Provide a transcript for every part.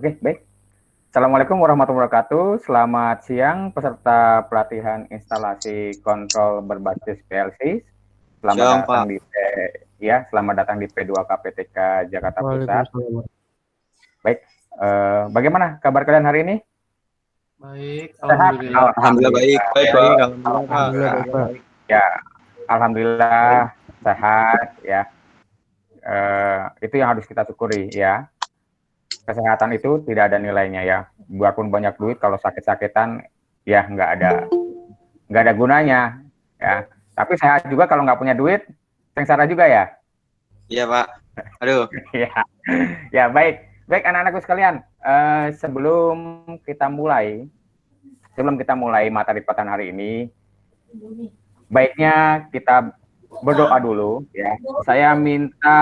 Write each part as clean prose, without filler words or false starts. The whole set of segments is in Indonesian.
Oke, baik. Assalamualaikum warahmatullahi wabarakatuh. Selamat siang peserta pelatihan instalasi kontrol berbasis PLC. Selamat Siang, datang Pak. selamat datang di P2K PTK Jakarta Pusat. Waalaikumsalam. Baik, bagaimana kabar kalian hari ini? Baik, Sehat? alhamdulillah. Alhamdulillah baik. Baik, Ya. Pak. Alhamdulillah baik, Pak. Ya, alhamdulillah sehat ya. Itu yang harus kita syukuri ya. Kesehatan itu tidak ada nilainya ya. Biarpun banyak duit, kalau sakit-sakitan ya nggak ada gunanya ya. Tapi sehat juga kalau nggak punya duit, sengsara juga ya. Iya, Pak. Aduh. Ya, ya baik anak-anakku sekalian. Sebelum kita mulai materi pelatihan hari ini, baiknya kita berdoa dulu ya. Saya minta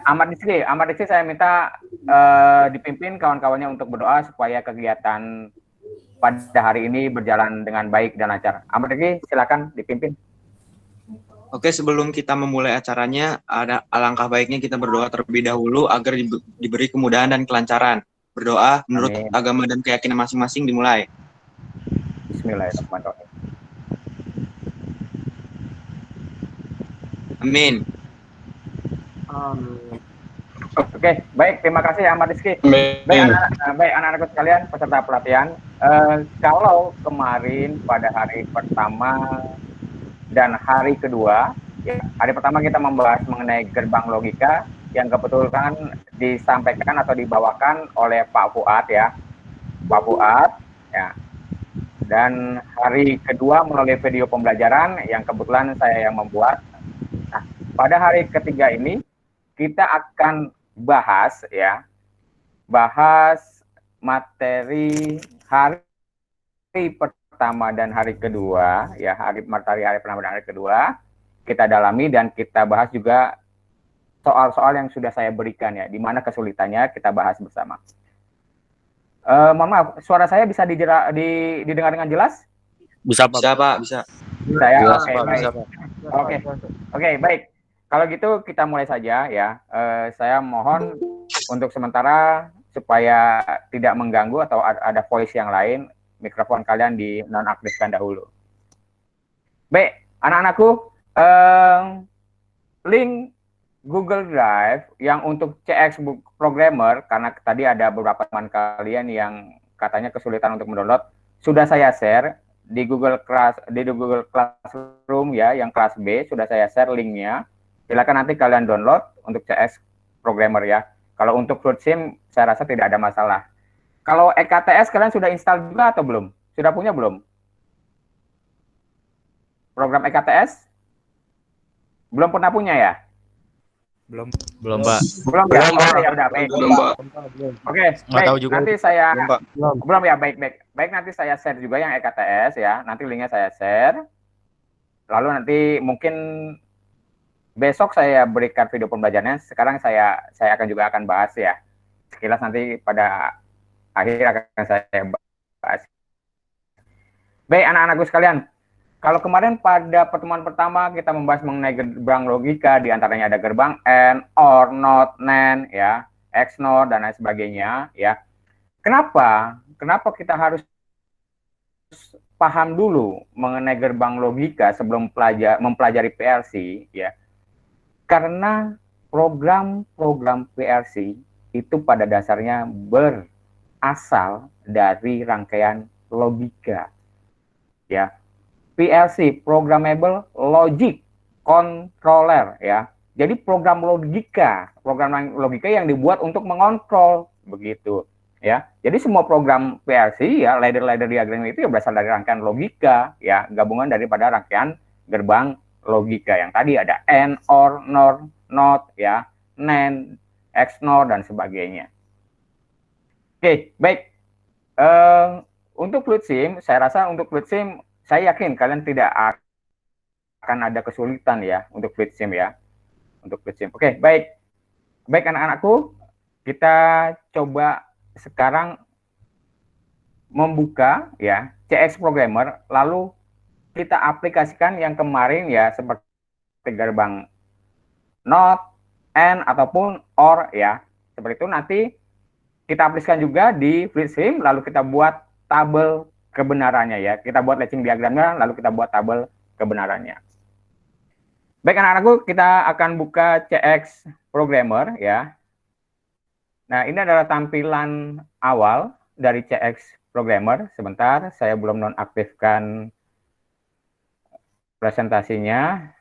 Ahmad Rizky saya minta dipimpin kawan-kawannya untuk berdoa supaya kegiatan pada hari ini berjalan dengan baik dan lancar. Ahmad Rizky, silakan dipimpin. Oke, sebelum kita memulai acaranya, alangkah baiknya kita berdoa terlebih dahulu agar diberi kemudahan dan kelancaran. Berdoa menurut Amin. agama dan keyakinan masing-masing dimulai. Bismillahirrahmanirrahim. Amin. Oke, baik, terima kasih Ahmad Rizky. Baik anak-anakku sekalian peserta pelatihan, kalau kemarin pada hari pertama dan hari kedua, ya, hari pertama kita membahas mengenai gerbang logika yang kebetulan disampaikan atau dibawakan oleh Pak Fuad ya, dan hari kedua melalui video pembelajaran yang kebetulan saya yang membuat. Nah, pada hari ketiga ini kita akan bahas materi hari pertama dan hari kedua ya, hari pertama dan hari kedua kita dalami dan kita bahas juga soal-soal yang sudah saya berikan ya, di mana kesulitannya kita bahas bersama. Mohon maaf, suara saya bisa didengar dengan jelas? Bisa, Pak. Bisa, Pak. Bisa. Saya Jelas, oke, Pak. baik. Bisa, Pak. Oke, baik. Kalau gitu kita mulai saja ya. Saya mohon untuk sementara supaya tidak mengganggu atau ada voice yang lain, mikrofon kalian dinonaktifkan dahulu. Baik, anak-anakku, link Google Drive yang untuk CX Programmer, karena tadi ada beberapa teman kalian yang katanya kesulitan untuk mendownload, sudah saya share di Google Classroom ya, yang kelas B, sudah saya share linknya. Silakan nanti kalian download untuk CS Programmer ya. Kalau untuk FluidSim, saya rasa tidak ada masalah. Kalau EKTS kalian sudah install juga atau belum? Sudah punya belum? Program EKTS? Belum pernah punya ya? Belum, Pak. Belum ya? Oh, ya udah, baik. Oke, baik. Tahu juga. Nanti saya Belum, ya, baik. Baik, nanti saya share juga yang EKTS ya. Nanti linknya saya share. Lalu nanti mungkin besok saya berikan video pembelajarannya. Sekarang saya akan bahas ya. Sekilas nanti pada akhir akan saya bahas. Baik, anak-anakku sekalian. Kalau kemarin pada pertemuan pertama kita membahas mengenai gerbang logika, diantaranya ada gerbang AND, OR, NOT, NAND, ya, XNOR dan lain sebagainya, ya. Kenapa kita harus paham dulu mengenai gerbang logika sebelum mempelajari PLC, ya? Karena program-program PLC itu pada dasarnya berasal dari rangkaian logika, ya. PLC, Programmable Logic Controller ya. Jadi program logika yang dibuat untuk mengontrol begitu ya. Jadi semua program PLC ya, ladder diagram itu ya berasal dari rangkaian logika ya, gabungan daripada rangkaian gerbang logika yang tadi ada AND, OR, NOR, NOT ya, NAND, XNOR dan sebagainya. Oke, baik. Untuk FluidSim, saya rasa untuk FluidSim saya yakin kalian tidak akan ada kesulitan ya untuk FluidSim ya. Untuk FluidSim. Oke, baik. Baik anak-anakku, kita coba sekarang membuka ya CX Programmer, lalu kita aplikasikan yang kemarin ya, seperti gerbang NOT, AND ataupun OR ya. Seperti itu nanti kita aplikasikan juga di FluidStream, lalu kita buat tabel kebenarannya ya. Kita buat latching diagramnya, lalu kita buat tabel kebenarannya. Baik anak-anakku, kita akan buka CX Programmer ya. Nah, ini adalah tampilan awal dari CX Programmer. Sebentar, saya belum nonaktifkan presentasinya.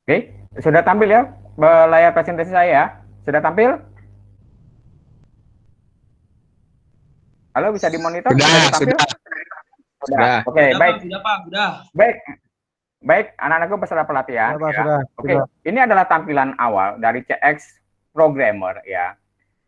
Oke, sudah tampil ya layar presentasi saya? Sudah tampil? Halo, bisa dimonitor? Sudah tampil? Sudah. Oke, baik. Sudah, Pak. Sudah. Baik, anak-anakku peserta pelatihan. Sudah, Pak, Ya. sudah. Oke, ini adalah tampilan awal dari CX Programmer ya.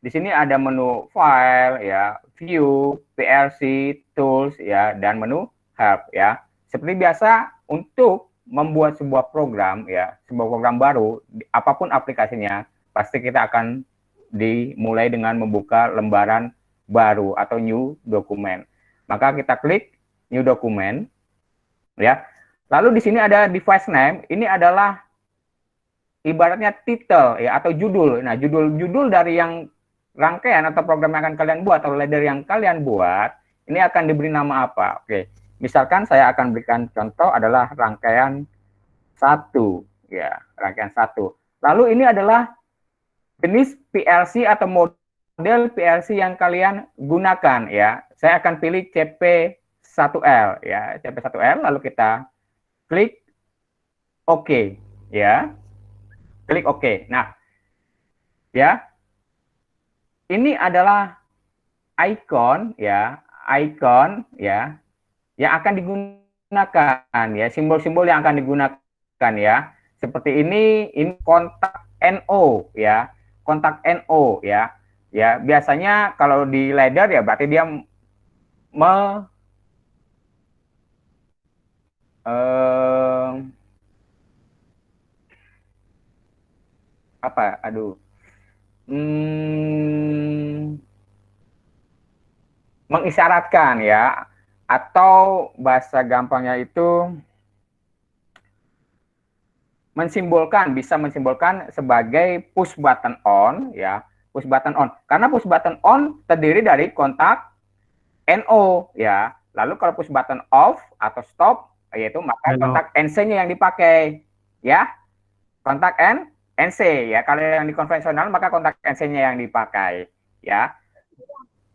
Di sini ada menu File ya, View, PLC, Tools ya, dan menu Help ya. Seperti biasa untuk membuat sebuah program ya, sebuah program baru, apapun aplikasinya, pasti kita akan dimulai dengan membuka lembaran baru atau new document. Maka kita klik new document ya. Lalu di sini ada device name, ini adalah ibaratnya title ya atau judul. Nah, judul dari yang rangkaian atau program yang akan kalian buat atau ladder yang kalian buat, ini akan diberi nama apa? Oke. Misalkan saya akan berikan contoh adalah rangkaian 1 ya, rangkaian 1. Lalu ini adalah jenis PLC atau model PLC yang kalian gunakan ya. Saya akan pilih CP1L ya, CP1L lalu kita klik OK ya. Klik OK. Nah, ya. Ini adalah icon ya, yang akan digunakan ya, simbol-simbol yang akan digunakan ya. Seperti ini kontak NO ya, kontak NO ya. Ya, biasanya kalau di ladder ya berarti dia mengisyaratkan ya, atau bahasa gampangnya itu bisa mensimbolkan sebagai push button on ya, push button on. Karena push button on terdiri dari kontak NO ya. Lalu kalau push button off atau stop yaitu maka kontak NC-nya yang dipakai ya. Kontak NC ya. Kalau yang di konvensional maka kontak NC-nya yang dipakai ya.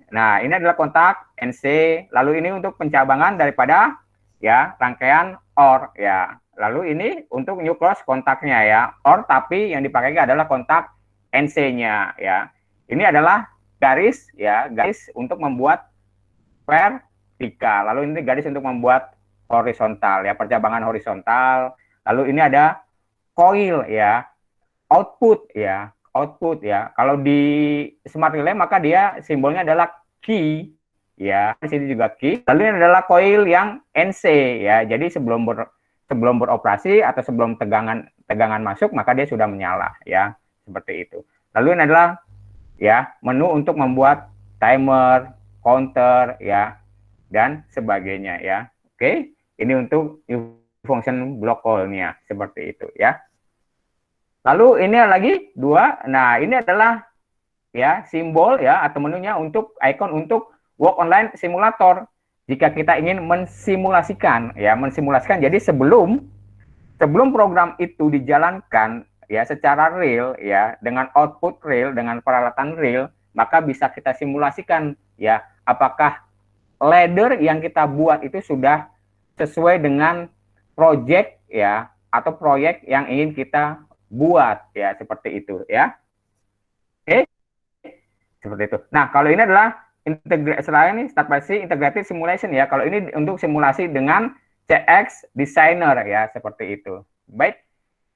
Nah, ini adalah kontak NC. Lalu ini untuk pencabangan daripada ya rangkaian OR ya. Lalu ini untuk new close kontaknya ya. OR tapi yang dipakai adalah kontak NC-nya ya. Ini adalah garis ya, garis untuk membuat vertikal. Lalu ini garis untuk membuat horizontal ya, percabangan horizontal. Lalu ini ada coil ya, output ya, output ya. Kalau di smart relay maka dia simbolnya adalah key ya. Di sini juga key. Lalu ini adalah coil yang NC ya. Jadi sebelum beroperasi atau sebelum tegangan masuk maka dia sudah menyala ya, seperti itu. Lalu ini adalah ya menu untuk membuat timer, counter ya, dan sebagainya ya. Oke, ini untuk function block call-nya seperti itu ya. Lalu ini lagi 2. Nah, ini adalah ya simbol ya atau menunya untuk icon untuk work online simulator. Jika kita ingin mensimulasikan ya, jadi sebelum program itu dijalankan ya secara real ya, dengan output real, dengan peralatan real, maka bisa kita simulasikan ya apakah ladder yang kita buat itu sudah sesuai dengan project ya atau proyek yang ingin kita buat ya, seperti itu ya. Oke, seperti itu. Nah, kalau ini adalah selain ini start by integrated simulation ya. Kalau ini untuk simulasi dengan CX Designer ya, seperti itu. Baik,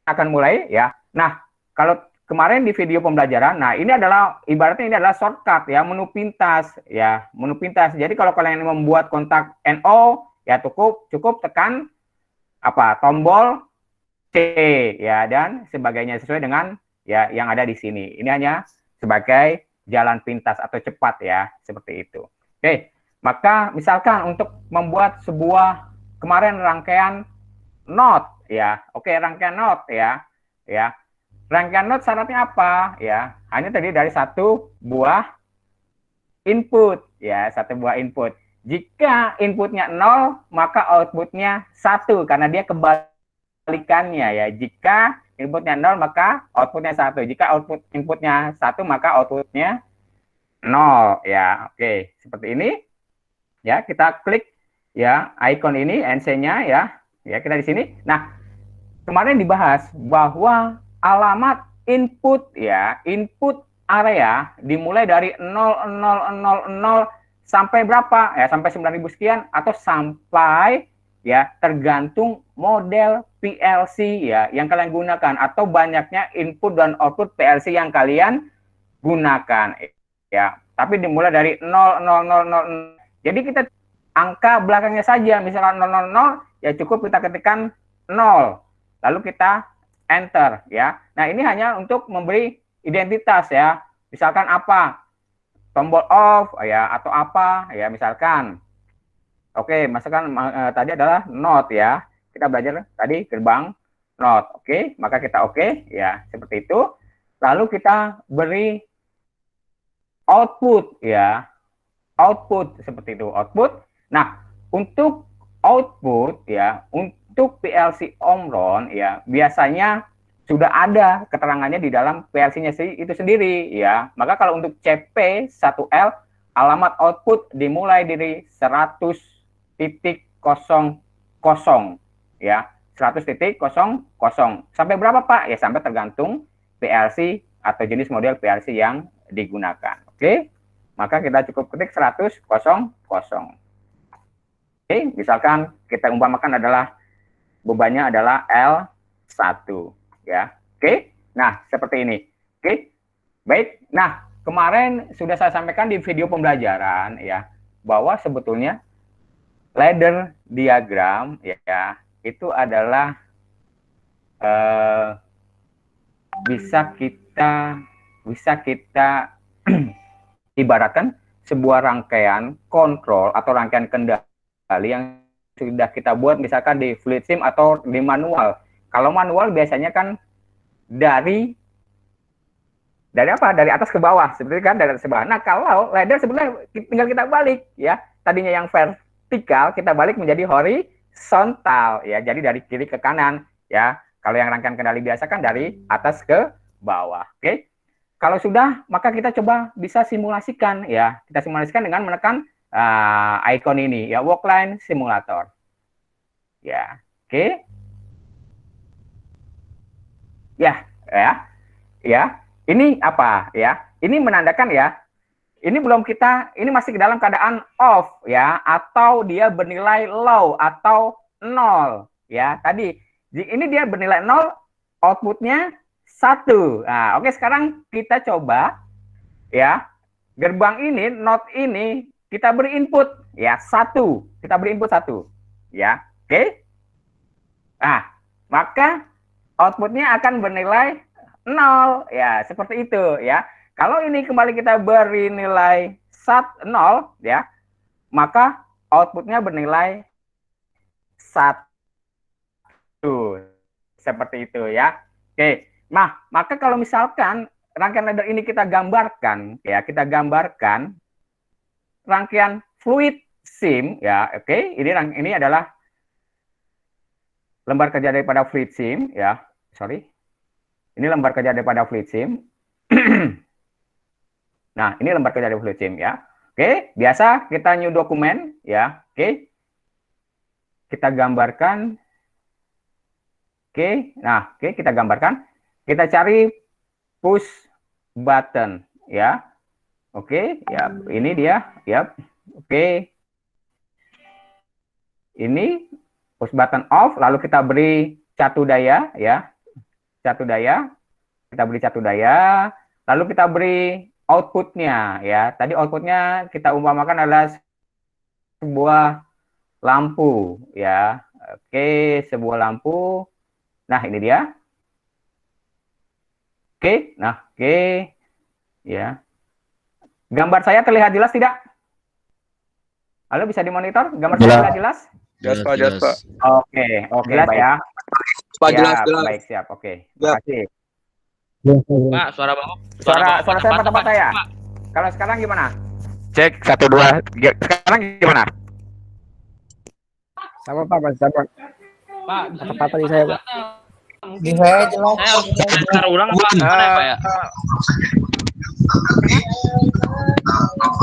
akan mulai ya. Nah, kalau kemarin di video pembelajaran, nah ini adalah ibaratnya ini adalah shortcut ya, menu pintas ya, menu pintas. Jadi kalau kalian membuat kontak NO ya cukup tekan apa tombol C ya dan sebagainya sesuai dengan ya yang ada di sini. Ini hanya sebagai jalan pintas atau cepat ya, seperti itu. Oke, maka misalkan untuk membuat sebuah kemarin rangkaian note ya. Oke, rangkaian note ya. Ya. Rangkaian note syaratnya apa? Ya, hanya tadi dari satu buah input ya, satu buah input. Jika inputnya 0, maka outputnya 1 karena dia kebalikannya ya. Jika inputnya 0, maka outputnya 1. Jika inputnya 1, maka outputnya 0 ya. Oke, seperti ini. Ya, kita klik ya icon ini NC-nya ya. Ya, kita di sini. Nah, kemarin dibahas bahwa alamat input ya, input area dimulai dari 0000 sampai berapa? Ya, sampai 9.000 sekian atau sampai ya tergantung model PLC ya yang kalian gunakan atau banyaknya input dan output PLC yang kalian gunakan ya. Tapi dimulai dari 0000. Jadi kita angka belakangnya saja, misalkan 000 ya cukup kita ketikkan 0. Lalu kita enter ya. Nah, ini hanya untuk memberi identitas ya. Misalkan apa? Tombol off ya atau apa ya misalkan. Oke, misalkan tadi adalah not ya. Kita belajar tadi gerbang not. Oke, maka kita oke ya, seperti itu. Lalu kita beri output ya. Output seperti itu, output. Nah, untuk output ya, untuk PLC Omron ya, biasanya sudah ada keterangannya di dalam PLC-nya itu sendiri ya. Maka kalau untuk CP1L alamat output dimulai dari 100.00 ya. 100.00 sampai berapa Pak? Ya sampai tergantung PLC atau jenis model PLC yang digunakan. Oke. Maka kita cukup ketik 100.00. Oke, misalkan kita umpamakan adalah bebannya adalah L1 ya. Oke. Nah, seperti ini. Oke. Baik. Nah, kemarin sudah saya sampaikan di video pembelajaran ya bahwa sebetulnya ladder diagram ya itu adalah bisa kita ibaratkan sebuah rangkaian kontrol atau rangkaian kendali yang sudah kita buat misalkan di fluid sim atau di manual. Kalau manual biasanya kan dari apa? Dari atas ke bawah, seperti kan dari atas ke bawah. Nah, kalau ladder sebenarnya tinggal kita balik ya. Tadinya yang vertikal kita balik menjadi horizontal ya. Jadi dari kiri ke kanan ya. Kalau yang rangkaian kendali biasa kan dari atas ke bawah. Oke. Kalau sudah, maka kita coba bisa simulasikan ya. Kita simulasikan dengan menekan icon ini ya, workline simulator. Ya, oke. Ya. Ini apa ya? Ini menandakan ya. Ini masih dalam keadaan off ya, atau dia bernilai low atau 0 ya. Tadi ini dia bernilai 0, outputnya 1. Nah, oke, sekarang kita coba ya. Gerbang ini, not ini kita beri input ya 1. Kita beri input 1 ya. Oke. Nah, maka outputnya akan bernilai 0 ya, seperti itu ya. Kalau ini kembali kita beri nilai 0 ya, maka outputnya bernilai 1 seperti itu ya. Oke. Nah, maka kalau misalkan rangkaian ladder ini kita gambarkan ya, rangkaian fluid sim ya. Oke, ini adalah lembar kerja daripada fluid sim ya. Sorry. Ini lembar kerja daripada fluid sim. Nah, ini lembar kerja dari fluid sim ya. Oke, biasa kita new dokumen ya. Oke. Kita gambarkan. Oke. Nah, oke, kita gambarkan. Kita cari push button ya. Oke, ya, ini dia ya. Oke. Ini push button off, lalu kita beri catu daya ya. Catu daya. kita beri catu daya, lalu kita beri outputnya ya. Tadi outputnya kita umpamakan adalah sebuah lampu ya. Oke, sebuah lampu. Nah, ini dia. Oke, nah oke ya. Gambar saya terlihat jelas tidak? Halo, bisa dimonitor? Gambar saya terlihat jelas? Jelas, Pak, jelas, Pak. Oke, jelas baik. ya. Pak, Siap, jelas, jelas. baik, siap. Oke, Siap. terima kasih. Pak, suara Bapak. Suara saya tempat saya. Pak. Kalau sekarang gimana? Cek 1 2. Sekarang gimana? Sama Pak, masih sama. Pak, Kata tadi saya, Pak. Di saya jelas. saya harus dengar ulang apa gimana ya, Pak ya?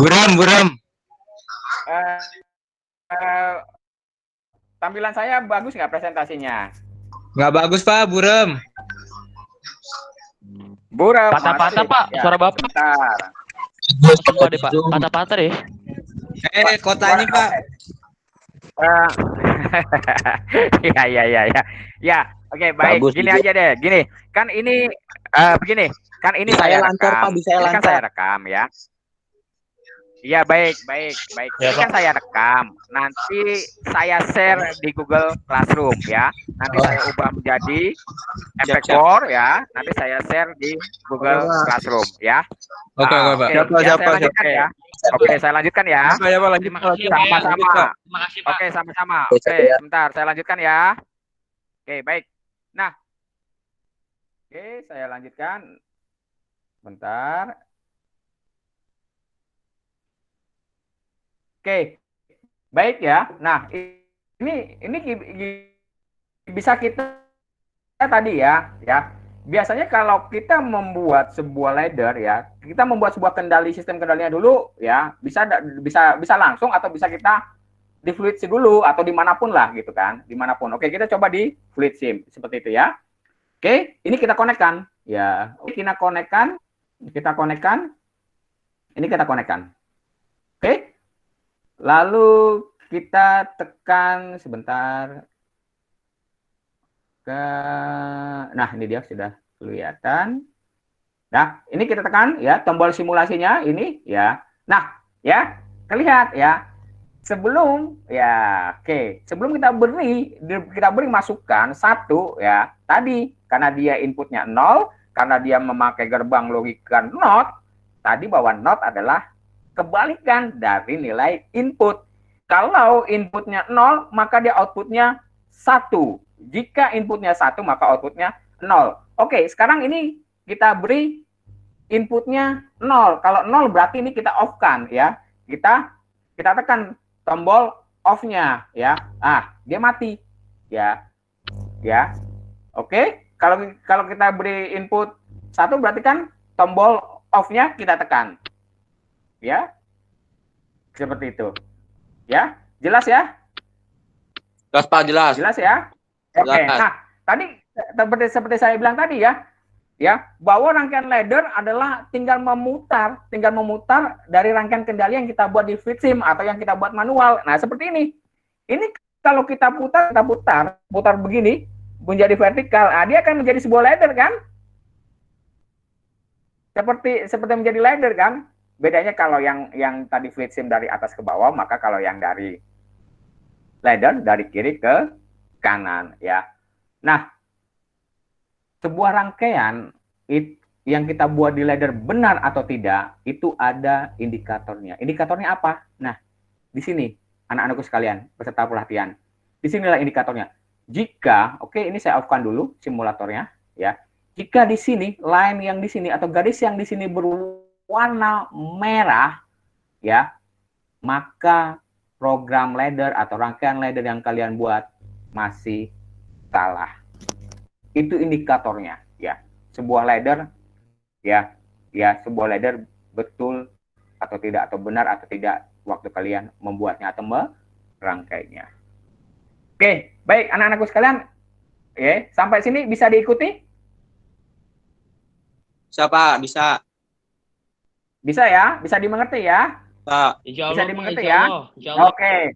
Buram. Eh, eh, tampilan saya bagus nggak presentasinya? Nggak bagus, Pak, buram. Buram. Patah-patah, masih. Pak. Ya, Suara Bapak. sebentar. Coba deh, Pak. Patah-patah deh. Kotanya, Pak. Ya. Ya, oke, baik. Bagus, Gini juga. aja deh. Gini, kan ini begini. Kan ini Bisa saya lancar, rekam. Pak, bisa Ini kan lancar. saya rekam ya. Iya, baik. Ya, Ini kan Pak. saya rekam. Nanti saya share di Google Classroom ya. Nanti saya ubah menjadi MP4 ya. Nanti saya share di Google Classroom ya. Oke, Pak. Ya, saya lanjutkan ya. Oke, saya lanjutkan ya. Terima kasih, Pak. Sama-sama. Terima kasih, Pak. Oke, sama-sama. Oke, sebentar, saya lanjutkan ya. Oke, baik. Nah, oke, saya lanjutkan. Bentar. Oke, baik ya. Nah, ini bisa kita tadi ya. Biasanya kalau kita membuat sebuah ladder ya, kita membuat sebuah sistem kendalinya dulu ya, bisa langsung atau bisa kita di Fluid Sim dulu atau dimanapun lah gitu kan, dimanapun. Oke, kita coba di Fluid Sim seperti itu ya. Oke, ini kita konekkan ya. Kita konekkan. Ini kita konekkan. Oke. Lalu kita tekan sebentar. Nah, ini dia sudah kelihatan. Nah, ini kita tekan ya tombol simulasinya ini ya. Nah, ya, terlihat ya. Sebelum kita beri masukan 1 ya. Tadi karena dia inputnya 0, karena dia memakai gerbang logika NOT, tadi bahwa NOT adalah kebalikan dari nilai input. Kalau inputnya 0, maka dia outputnya 1. Jika inputnya 1, maka outputnya 0. Oke, sekarang ini kita beri inputnya 0. Kalau 0 berarti ini kita off-kan ya. Kita tekan tombol off-nya ya. Dia mati. Ya. Oke, kalau kita beri input 1 berarti kan tombol off-nya kita tekan. Ya. Seperti itu. Ya, jelas ya? Jelas, Pak, jelas. Jelas ya? Oke. Nah, tadi seperti saya bilang tadi ya, bahwa rangkaian ladder adalah tinggal memutar dari rangkaian kendali yang kita buat di Fluid Sim atau yang kita buat manual. Nah, seperti ini. Ini kalau kita putar begini menjadi vertikal, dia akan menjadi sebuah ladder kan? Seperti menjadi ladder kan? Bedanya kalau yang tadi Fluid Sim dari atas ke bawah, maka kalau yang dari ladder dari kiri ke kanan ya. Nah, sebuah rangkaian yang kita buat di ladder benar atau tidak, itu ada indikatornya. Indikatornya apa? Nah, di sini anak-anakku sekalian, peserta pelatihan. Di sinilah indikatornya. Jika, ini saya off-kan dulu simulatornya ya. Jika di sini line yang di sini atau garis yang di sini berwarna merah ya, maka program ladder atau rangkaian ladder yang kalian buat masih salah. Itu indikatornya ya. Sebuah ladder ya, sebuah ladder betul atau tidak, atau benar atau tidak waktu kalian membuatnya atau merangkainya. Oke, baik anak-anakku sekalian. Sampai sini bisa diikuti? Bisa, Pak, bisa. Bisa ya? Bisa dimengerti ya? Bisa dimengerti ya? Oke.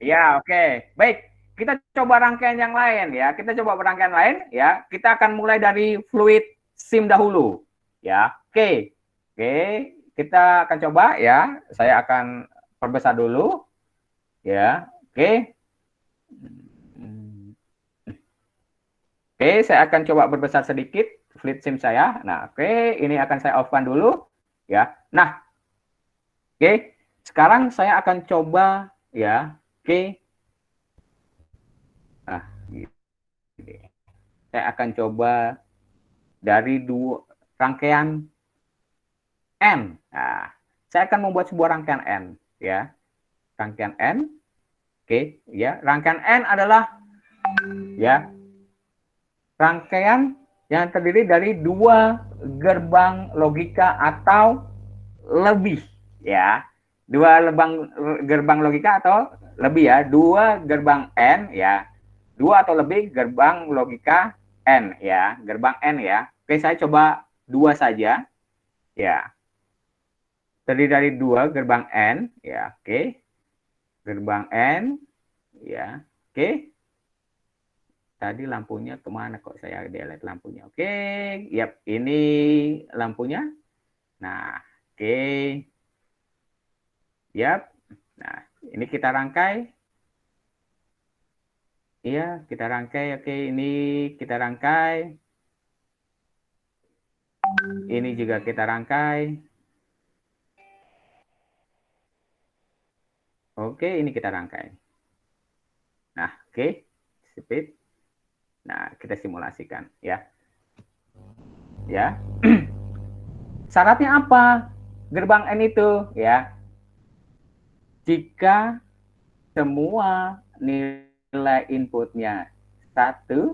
Ya, oke. Baik, kita coba rangkaian yang lain ya. Kita coba rangkaian lain ya. Kita akan mulai dari Fluid SIM dahulu. Ya, oke. Oke, kita akan coba ya. Saya akan perbesar dulu. Ya, oke. Oke, saya akan coba berbesar sedikit flip SIM saya. Nah, oke, ini akan saya off-kan dulu. Ya, nah, oke. Sekarang saya akan coba ya. Oke. Nah, saya akan coba dari rangkaian N. Nah, saya akan membuat sebuah rangkaian N, ya. Rangkaian N. Oke, ya. Rangkaian N adalah ya rangkaian yang terdiri dari 2 gerbang logika atau lebih, ya. 2 gerbang logika atau lebih, ya. 2 gerbang N, ya. 2 atau lebih gerbang logika N, ya. Gerbang N, ya. Oke, saya coba 2 saja, ya. Terdiri dari 2 gerbang N, ya. Oke. Gerbang N, ya. Oke. Tadi lampunya kemana kok saya delete lampunya? Oke, yap, ini lampunya. Nah, oke. Yap. Nah, ini kita rangkai. Iya, kita rangkai. Oke, ini kita rangkai. Ini juga kita rangkai. Oke, ini kita rangkai. Nah, oke. Speed. Nah, kita simulasikan, ya. Ya. Syaratnya apa? Gerbang N itu, ya. Jika semua nilai inputnya 1,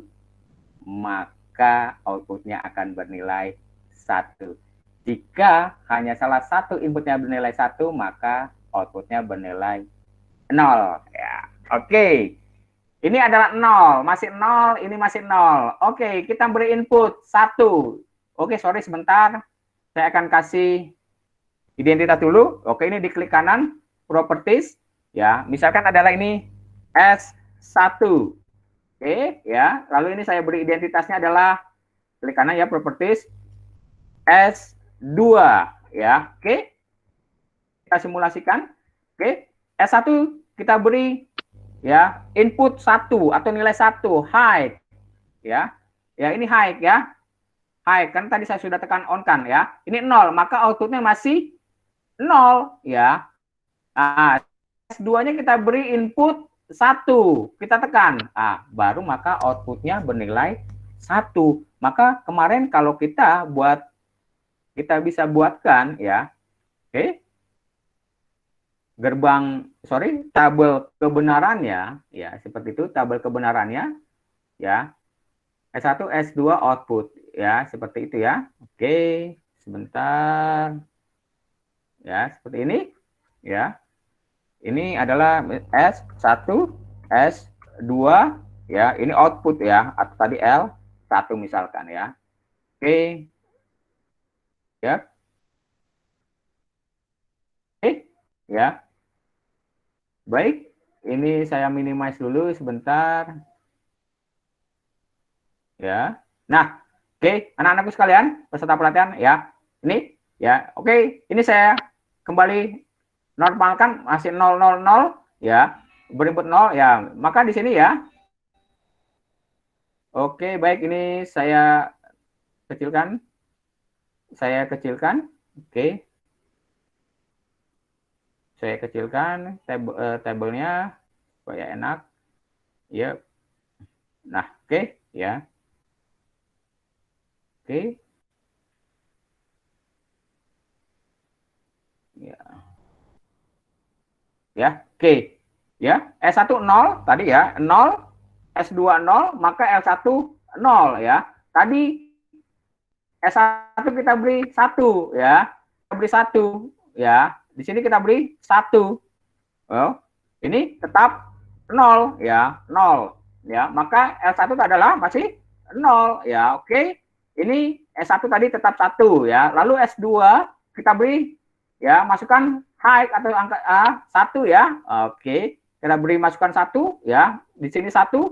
maka outputnya akan bernilai 1. Jika hanya salah satu inputnya bernilai 1, maka outputnya bernilai 0. Ya, oke. Ini adalah 0, masih 0, ini masih 0. Oke, kita beri input 1. Oke, sorry sebentar. Saya akan kasih identitas dulu. Oke, ini diklik kanan, properties. Ya, misalkan adalah ini S1. Oke, ya. Lalu ini saya beri identitasnya adalah, klik kanan ya, properties. S2. Ya, oke. Kita simulasikan. Oke, S1 kita beri ya input 1 atau nilai 1 high, ya ini high, ya high, kan tadi saya sudah tekan on kan, ya ini 0, maka outputnya masih 0, ya. Nah, S2 nya kita beri input 1, kita tekan, baru maka outputnya bernilai 1. Maka kemarin kalau kita bisa buatkan, ya, oke, tabel kebenarannya, ya seperti itu tabel kebenarannya, ya S1 S2 output, ya seperti itu, ya. Oke, sebentar, ya seperti ini, ya ini adalah S1 S2, ya ini output, ya atau tadi L1 misalkan, ya. Oke, ya ya. Baik, ini saya minimize dulu sebentar. Ya. Nah, oke, anak-anakku sekalian, peserta pelatihan, ya. Ini, ya. Oke, ini saya kembali normalkan masih 0 0 0, ya. Berinput 0, ya. Maka di sini, ya. Oke, baik, ini saya kecilkan. Oke. Saya kecilkan tabelnya supaya enak, ya. Nah, oke, ya. Oke, ya, oke, ya. S1 0 tadi, ya 0, S2 0, maka L1 0, ya. Tadi S1 kita beri 1, ya. Kita beri 1, ya. Di sini kita beri 1. Oh, ini tetap 0, ya, 0. Ya, maka L1 adalah masih 0, ya. Oke. Ini S1 tadi tetap 1, ya. Lalu S2 kita beri, ya, masukkan high atau angka 1, ya. Oke. Kita beri masukan 1, ya. Di sini 1.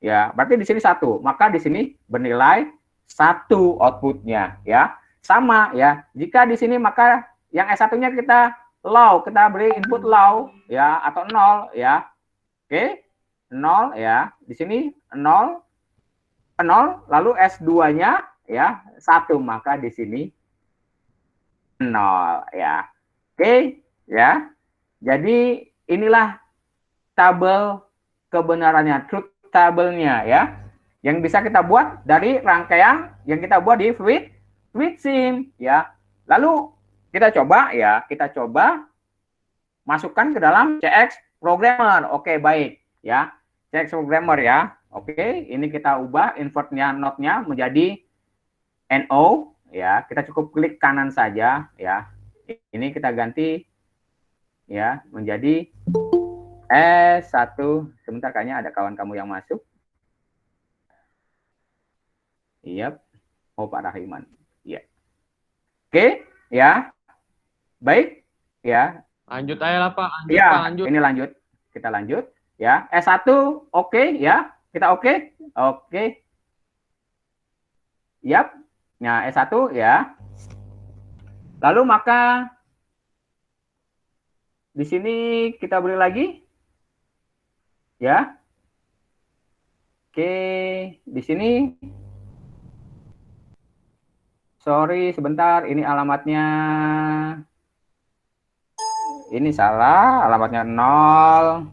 Ya, berarti di sini 1. Maka di sini bernilai 1 outputnya ya. Sama ya. Jika di sini maka yang S1-nya kita low, kita beri input low ya atau 0 ya. Oke. 0 ya. Di sini 0 lalu S2-nya ya 1 maka di sini 0 ya. Oke ya. Jadi inilah tabel kebenarannya, truth table-nya ya. Yang bisa kita buat dari rangkaian yang kita buat di FluidSim ya. Lalu kita coba masukkan ke dalam CX Programmer. Oke, baik ya. CX Programmer ya. Oke, ini kita ubah invertnya node-nya menjadi NO ya. Kita cukup klik kanan saja ya. Ini kita ganti ya menjadi S1. Sebentar, kayaknya ada kawan kamu yang masuk. Iya. Oh, Pak Rahiman. Iya. Oke, ya. Baik, ya. Lanjut aja lah Pak, lanjut Iya, Pak, lanjut. ini lanjut. Kita lanjut ya. S1 oke ya. Kita oke. Oke. Yap. Nah, S1 ya. Lalu maka di sini kita beri lagi ya. Oke, di sini sorry sebentar, ini alamatnya ini salah, alamatnya 0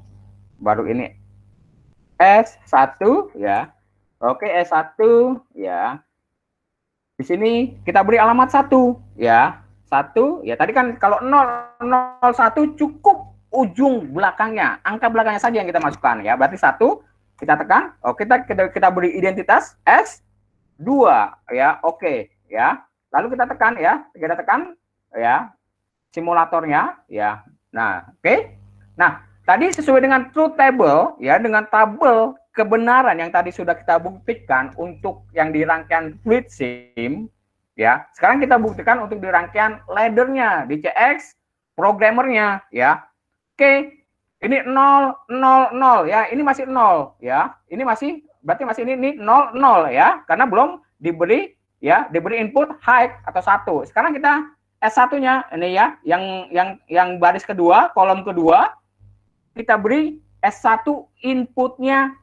baru ini S1 ya. Oke, S1 ya. Di sini kita beri alamat 1 ya. 1 ya, tadi kan kalau 001 cukup ujung belakangnya, angka belakangnya saja yang kita masukkan ya. Berarti 1 kita tekan. Oh, kita beri identitas S2 ya. Oke ya. Lalu kita tekan ya simulatornya ya. Nah, oke. Nah, tadi sesuai dengan truth table ya, dengan tabel kebenaran yang tadi sudah kita buktikan untuk yang di rangkaian FluidSim ya. Sekarang kita buktikan untuk di rangkaian laddernya di CX programmernya ya. Oke. Ini 0 0 0 ya. Ini masih 0 ya. Ini masih berarti masih ini 0 0 ya, karena belum diberi input high atau 1. Sekarang kita S1-nya ini ya, yang baris kedua, kolom kedua, kita beri S1 inputnya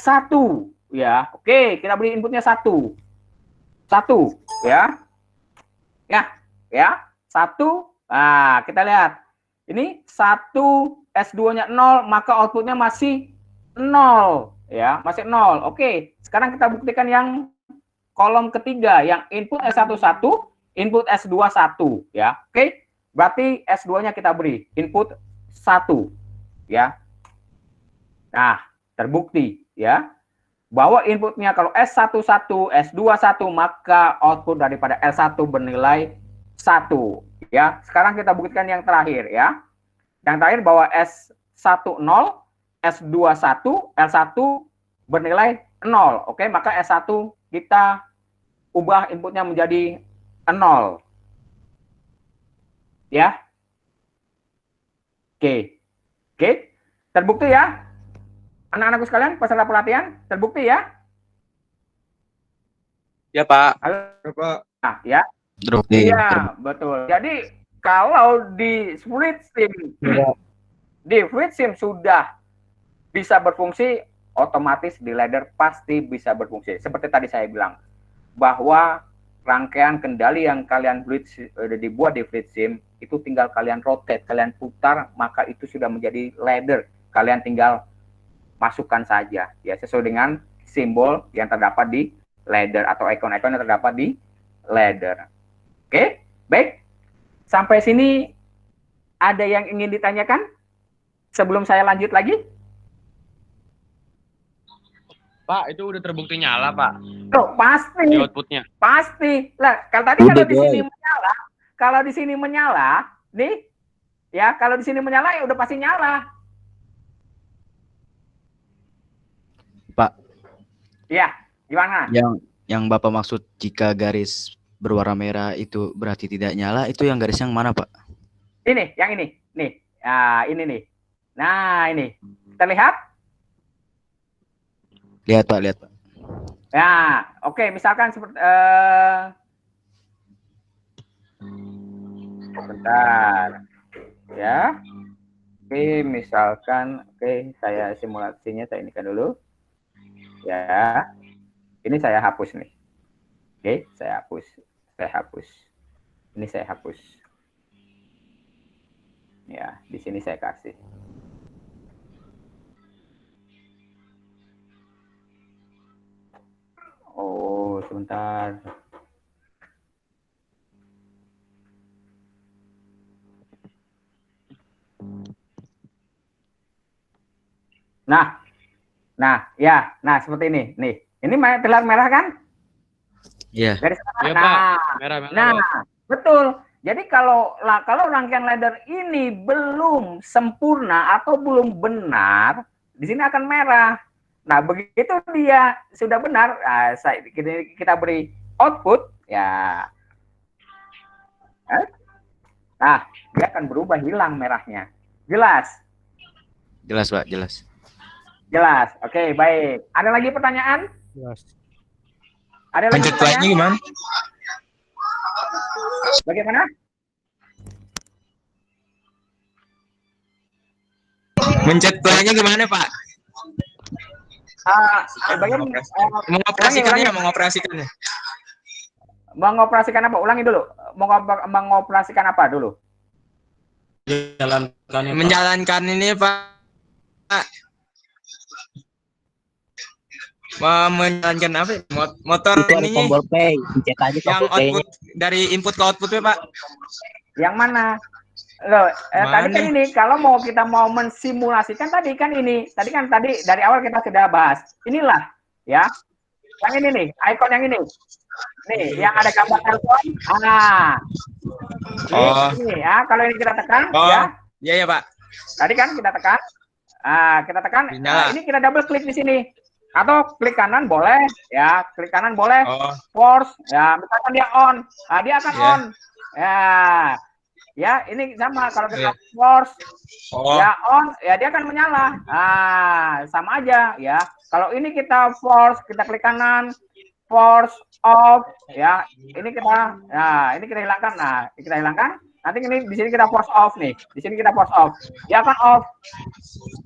1 ya. Oke, kita beri inputnya 1 ya. Ya 1. Nah, kita lihat ini 1 S2-nya 0, maka outputnya masih 0 ya, masih 0. Oke, sekarang kita buktikan yang kolom ketiga, yang input S1 1, input S2 1 ya. Oke, berarti S2-nya kita beri input 1 ya. Nah, terbukti ya bahwa inputnya kalau S1 1, S2 1, maka output daripada L1 bernilai 1 ya. Sekarang kita buktikan yang terakhir ya. Yang terakhir bahwa S1 0, S2 1, L1 bernilai 0. Oke, maka S1 kita ubah inputnya menjadi 0. Ya. Oke. Terbukti ya? Anak-anakku sekalian, peserta pelatihan, terbukti ya? Ya, Pak. Halo? Ya, Pak. Nah, ya. Terbukti. Iya, betul. Jadi kalau di FluidSim sudah bisa berfungsi, otomatis di ladder pasti bisa berfungsi. Seperti tadi saya bilang bahwa rangkaian kendali yang kalian dibuat di FluidSim itu tinggal kalian rotate, kalian putar, maka itu sudah menjadi ladder. Kalian tinggal masukkan saja ya, sesuai dengan simbol yang terdapat di ladder atau ikon-ikon yang terdapat di ladder. Oke, baik. Sampai sini ada yang ingin ditanyakan sebelum saya lanjut lagi? Pak, itu udah terbukti nyala, Pak. Oh, pasti. Di outputnya. Pasti. Lah, kalau tadi kalau di sini menyala, nih, ya, kalau di sini menyala ya udah pasti nyala. Pak. Ya, gimana? Yang Bapak maksud jika garis berwarna merah itu berarti tidak nyala, itu yang garis yang mana, Pak? Ini, yang ini. Nih. Nah, ini nih. Nah, ini. Terlihat? Lihat, Pak, lihat, Pak. Ya, oke, misalkan seperti sebentar ya. Oke, misalkan saya simulasinya saya inikan dulu. Ya. Ini saya hapus nih. Oke, saya hapus. Saya hapus. Ini saya hapus. Ya, di sini saya kasih. Oh, sebentar. Nah, seperti ini. Nih, ini pilar merah kan? Iya. Garis merah. Iya, Nah, Pak. Merah-merah, nah, Pak. betul. Jadi kalau rangkaian ladder ini belum sempurna atau belum benar, di sini akan merah. Nah, begitu dia sudah benar, kita beri output, ya. Nah, dia akan berubah, hilang merahnya. Jelas? Jelas, Pak, jelas. Jelas. Oke, baik. Ada lagi pertanyaan? Jelas. Ada lagi Pencet pertanyaan? playnya gimana? Bagaimana? Mencet playnya gimana, Pak? Bagaimana? Mengoperasikannya, mengoperasikannya. Mengoperasikan apa? Ulangi dulu. Mengoperasikan apa dulu? Menjalankan ini, Pak. Menjalankan apa? Motor ini tombol play, pencet aja yang tombol play-nya. output dari input ke outputnya, Pak. Yang mana? Loh, tadi kan ini kalau kita mau mensimulasikan tadi dari awal kita sudah bahas. Inilah ya. Yang ini nih, icon yang ini. Nih, yang ada gambar telepon. Ini ya, kalau ini kita tekan ya. Iya, Pak. Tadi kan kita tekan. Kita tekan. Ini kita double klik di sini. Atau klik kanan boleh ya, klik kanan boleh. Force ya, misalkan dia on. Dia akan on. Ya, ini sama kalau kita force ya on, ya dia akan menyala. Sama aja ya. Kalau ini kita force, kita klik kanan, force off ya. Ini kita hilangkan. Nah, kita hilangkan. Nanti ini di sini kita force off nih. Di sini kita force off. Dia akan off.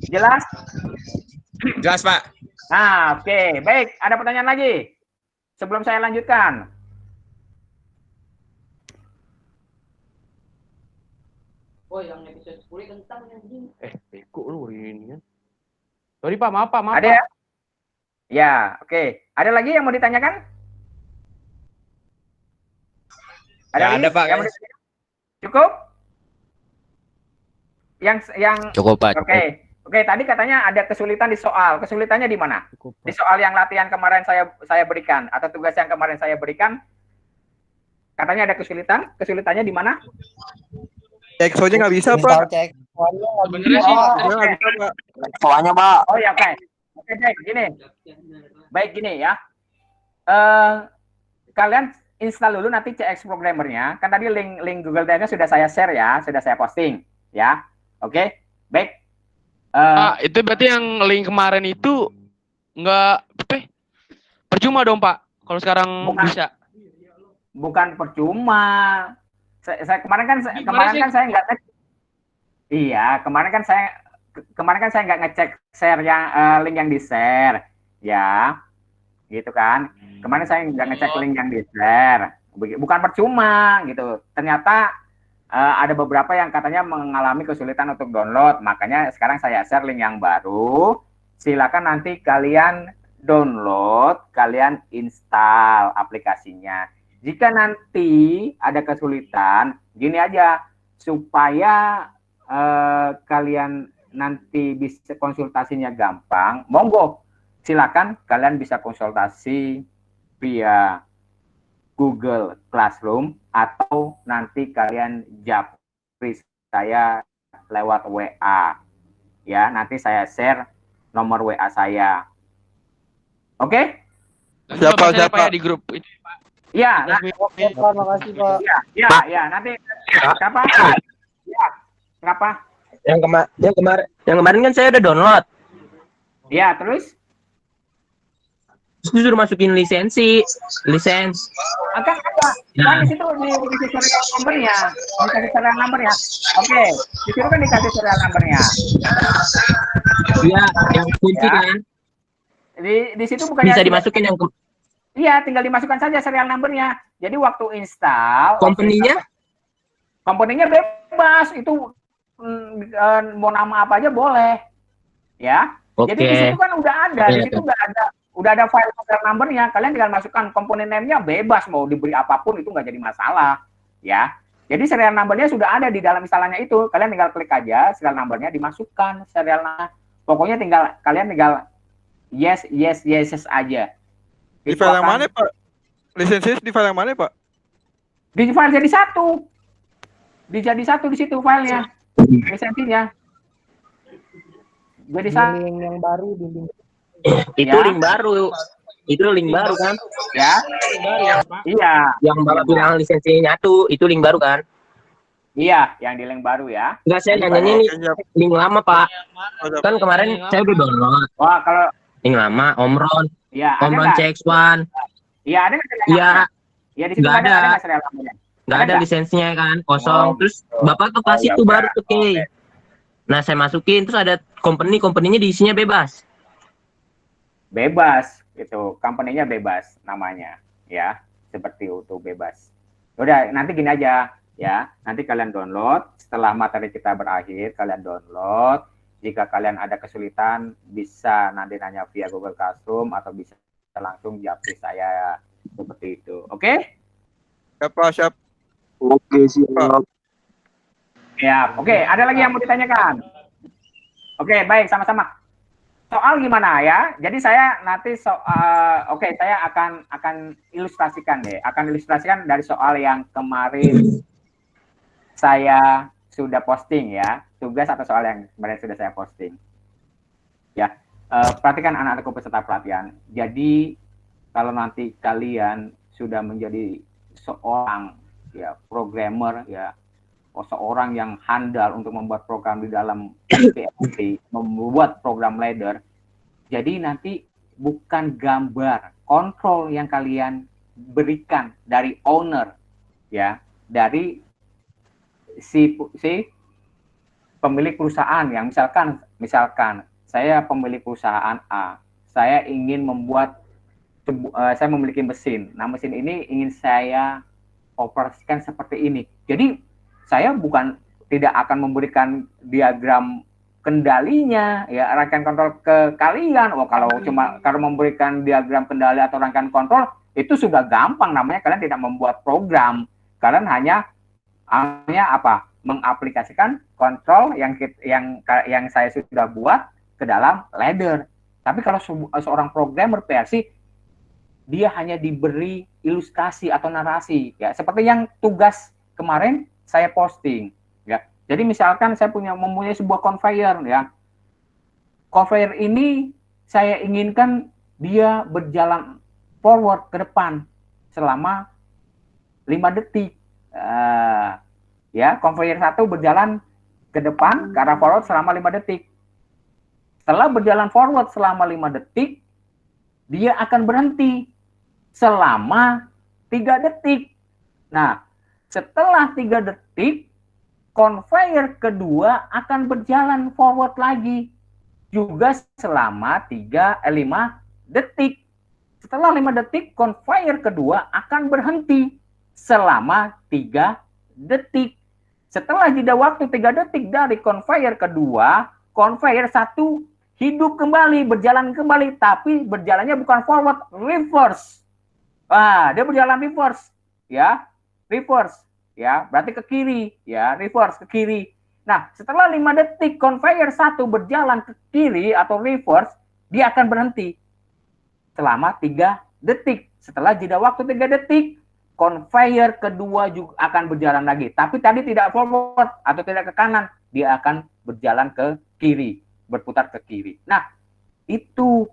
Jelas? Jelas, Pak. Nah, oke. Baik, ada pertanyaan lagi? Sebelum saya lanjutkan. Oh, yang episode 10 kentang anjing. Bego lu ini. Sorry, Pak. Maaf, Pak. Ada ya? Ya, oke. Ada lagi yang mau ditanyakan? Ada, Pak. Cukup? Yang Cukup, Pak. Oke, tadi katanya ada kesulitan di soal. Kesulitannya di mana? Cukup, Pak. Di soal yang latihan kemarin saya berikan atau tugas yang kemarin saya berikan. Katanya ada kesulitan. Kesulitannya di mana? Cek soalnya nggak bisa, Pak. Cek Sebenarnya sih soalnya, Pak. Oh ya, oke. Oke, baik, gini. Baik, gini ya. Kalian install dulu nanti CX Programmer-nya. Kan tadi link Google Drive-nya sudah saya share ya, sudah saya posting ya. Oke. Baik. Pak, itu berarti yang link kemarin itu nggak percuma dong, Pak. Kalau sekarang bisa. Bukan percuma. Saya kemarin kan saya nggak ngecek. Iya, kemarin kan saya nggak ngecek share yang link yang di share, ya, gitu kan. Kemarin saya nggak ngecek link yang di share. Bukan percuma, gitu. Ternyata ada beberapa yang katanya mengalami kesulitan untuk download. Makanya sekarang saya share link yang baru. Silakan nanti kalian download, kalian install aplikasinya. Jika nanti ada kesulitan, gini aja, supaya kalian nanti bisa konsultasinya gampang, monggo, silakan kalian bisa konsultasi via Google Classroom atau nanti kalian japri saya lewat WA. Ya, nanti saya share nomor WA saya. Oke? Siapa ya di grup itu, Pak? Ya, Oke, Pak, makasih, Pak. Ya, nanti siapa? Ya, kenapa? Yang kemarin kan saya udah download. Ya, terus? Disuruh masukin lisens. Akan ada. Kan di situ dikasih serial numbernya. Dikasih serial numbernya. Oke. Di situ kan dikasih serial numbernya. Iya, yang kunci Ya. kan. Di situ bukannya Bisa dimasukin yang Iya, tinggal dimasukkan saja serial numbernya. Jadi waktu install, komponennya bebas. Itu mau nama apa aja boleh. Ya. Oke. Jadi di situ kan udah ada, di Oke, situ udah ada file serial numbernya. Kalian tinggal masukkan komponen name-nya bebas, mau diberi apapun itu nggak jadi masalah. Ya. Jadi serial numbernya sudah ada di dalam instalannya itu. Kalian tinggal klik aja serial numbernya, dimasukkan serialnya. Pokoknya kalian tinggal yes aja. Di Itu file yang akan- mana, Pak? Lisensi di file yang mana, Pak? Di file jadi satu. Jadi satu di situ filenya. Lisensinya. Jadi satu. yang baru itu Ya. link baru. Itu link baru kan? Ya. Iya. Yang Bapak bilang lisensinya nyatu, itu link baru kan? Iya, yang di link baru ya. Enggak, saya nanyanya nih link lama, Pak. Kan kemarin saya udah download. Wah, kalau Link lama, Omron, ya ada Omron nggak? CX1. Iya, ada nggak serial Iya, numbernya? Iya, di situ nggak ada ada. nggak serial numbernya? nggak Ada ada nggak? lisensinya kan, kosong. Oh, Terus gitu. Bapak ke pas Oh, ya itu udah. baru tuh, oke. Nah, saya masukin, terus ada company-nya diisinya bebas. Bebas itu, company-nya bebas namanya, ya. Seperti itu bebas. Udah, nanti gini aja, ya. Nanti kalian download, setelah materi kita berakhir, kalian download. Jika kalian ada kesulitan, bisa nanti nanya via Google Classroom atau bisa langsung japri saya seperti itu. Oke? Siap. Oke, siap. Ya, oke. Ada lagi yang mau ditanyakan? Oke, baik, sama-sama. Soal gimana ya? Jadi saya nanti saya akan ilustrasikan deh. Akan ilustrasikan dari soal yang kemarin saya sudah posting ya. Tugas atau soal yang kemarin sudah saya posting. Ya, perhatikan anak-anakku peserta pelatihan. Jadi kalau nanti kalian sudah menjadi seorang ya programmer ya, seorang yang handal untuk membuat program di dalam PLC, membuat program ladder. Jadi nanti bukan gambar, kontrol yang kalian berikan dari owner ya, dari si pemilik perusahaan yang misalkan saya pemilik perusahaan A, saya ingin membuat saya memiliki mesin. Nah, mesin ini ingin saya operasikan seperti ini. Jadi saya tidak akan memberikan diagram kendalinya ya, rangkaian kontrol ke kalian. Kalau memberikan diagram kendali atau rangkaian kontrol itu sudah gampang, namanya kalian tidak membuat program. Kalian hanya apa? Mengaplikasikan kontrol yang saya sudah buat ke dalam ladder. Tapi kalau seorang programmer PLC, dia hanya diberi ilustrasi atau narasi ya, seperti yang tugas kemarin saya posting ya. Jadi misalkan saya mempunyai sebuah conveyor ya. Conveyor ini saya inginkan dia berjalan forward ke depan selama 5 detik. Ya, conveyor 1 berjalan ke depan ke arah forward selama 5 detik. Setelah berjalan forward selama 5 detik, dia akan berhenti selama 3 detik. Nah, setelah 3 detik, conveyor kedua akan berjalan forward lagi juga selama 5 detik. Setelah 5 detik, conveyor kedua akan berhenti selama 3 detik. Setelah jeda waktu 3 detik dari conveyor kedua, conveyor 1 hidup kembali, berjalan kembali, tapi berjalannya bukan forward, reverse. Dia berjalan reverse, ya, reverse, ya, berarti ke kiri, ya, reverse ke kiri. Nah, setelah 5 detik conveyor 1 berjalan ke kiri atau reverse, dia akan berhenti selama 3 detik. Setelah jeda waktu 3 detik, conveyor kedua juga akan berjalan lagi, tapi tadi tidak forward atau tidak ke kanan, dia akan berjalan ke kiri, berputar ke kiri. Nah, itu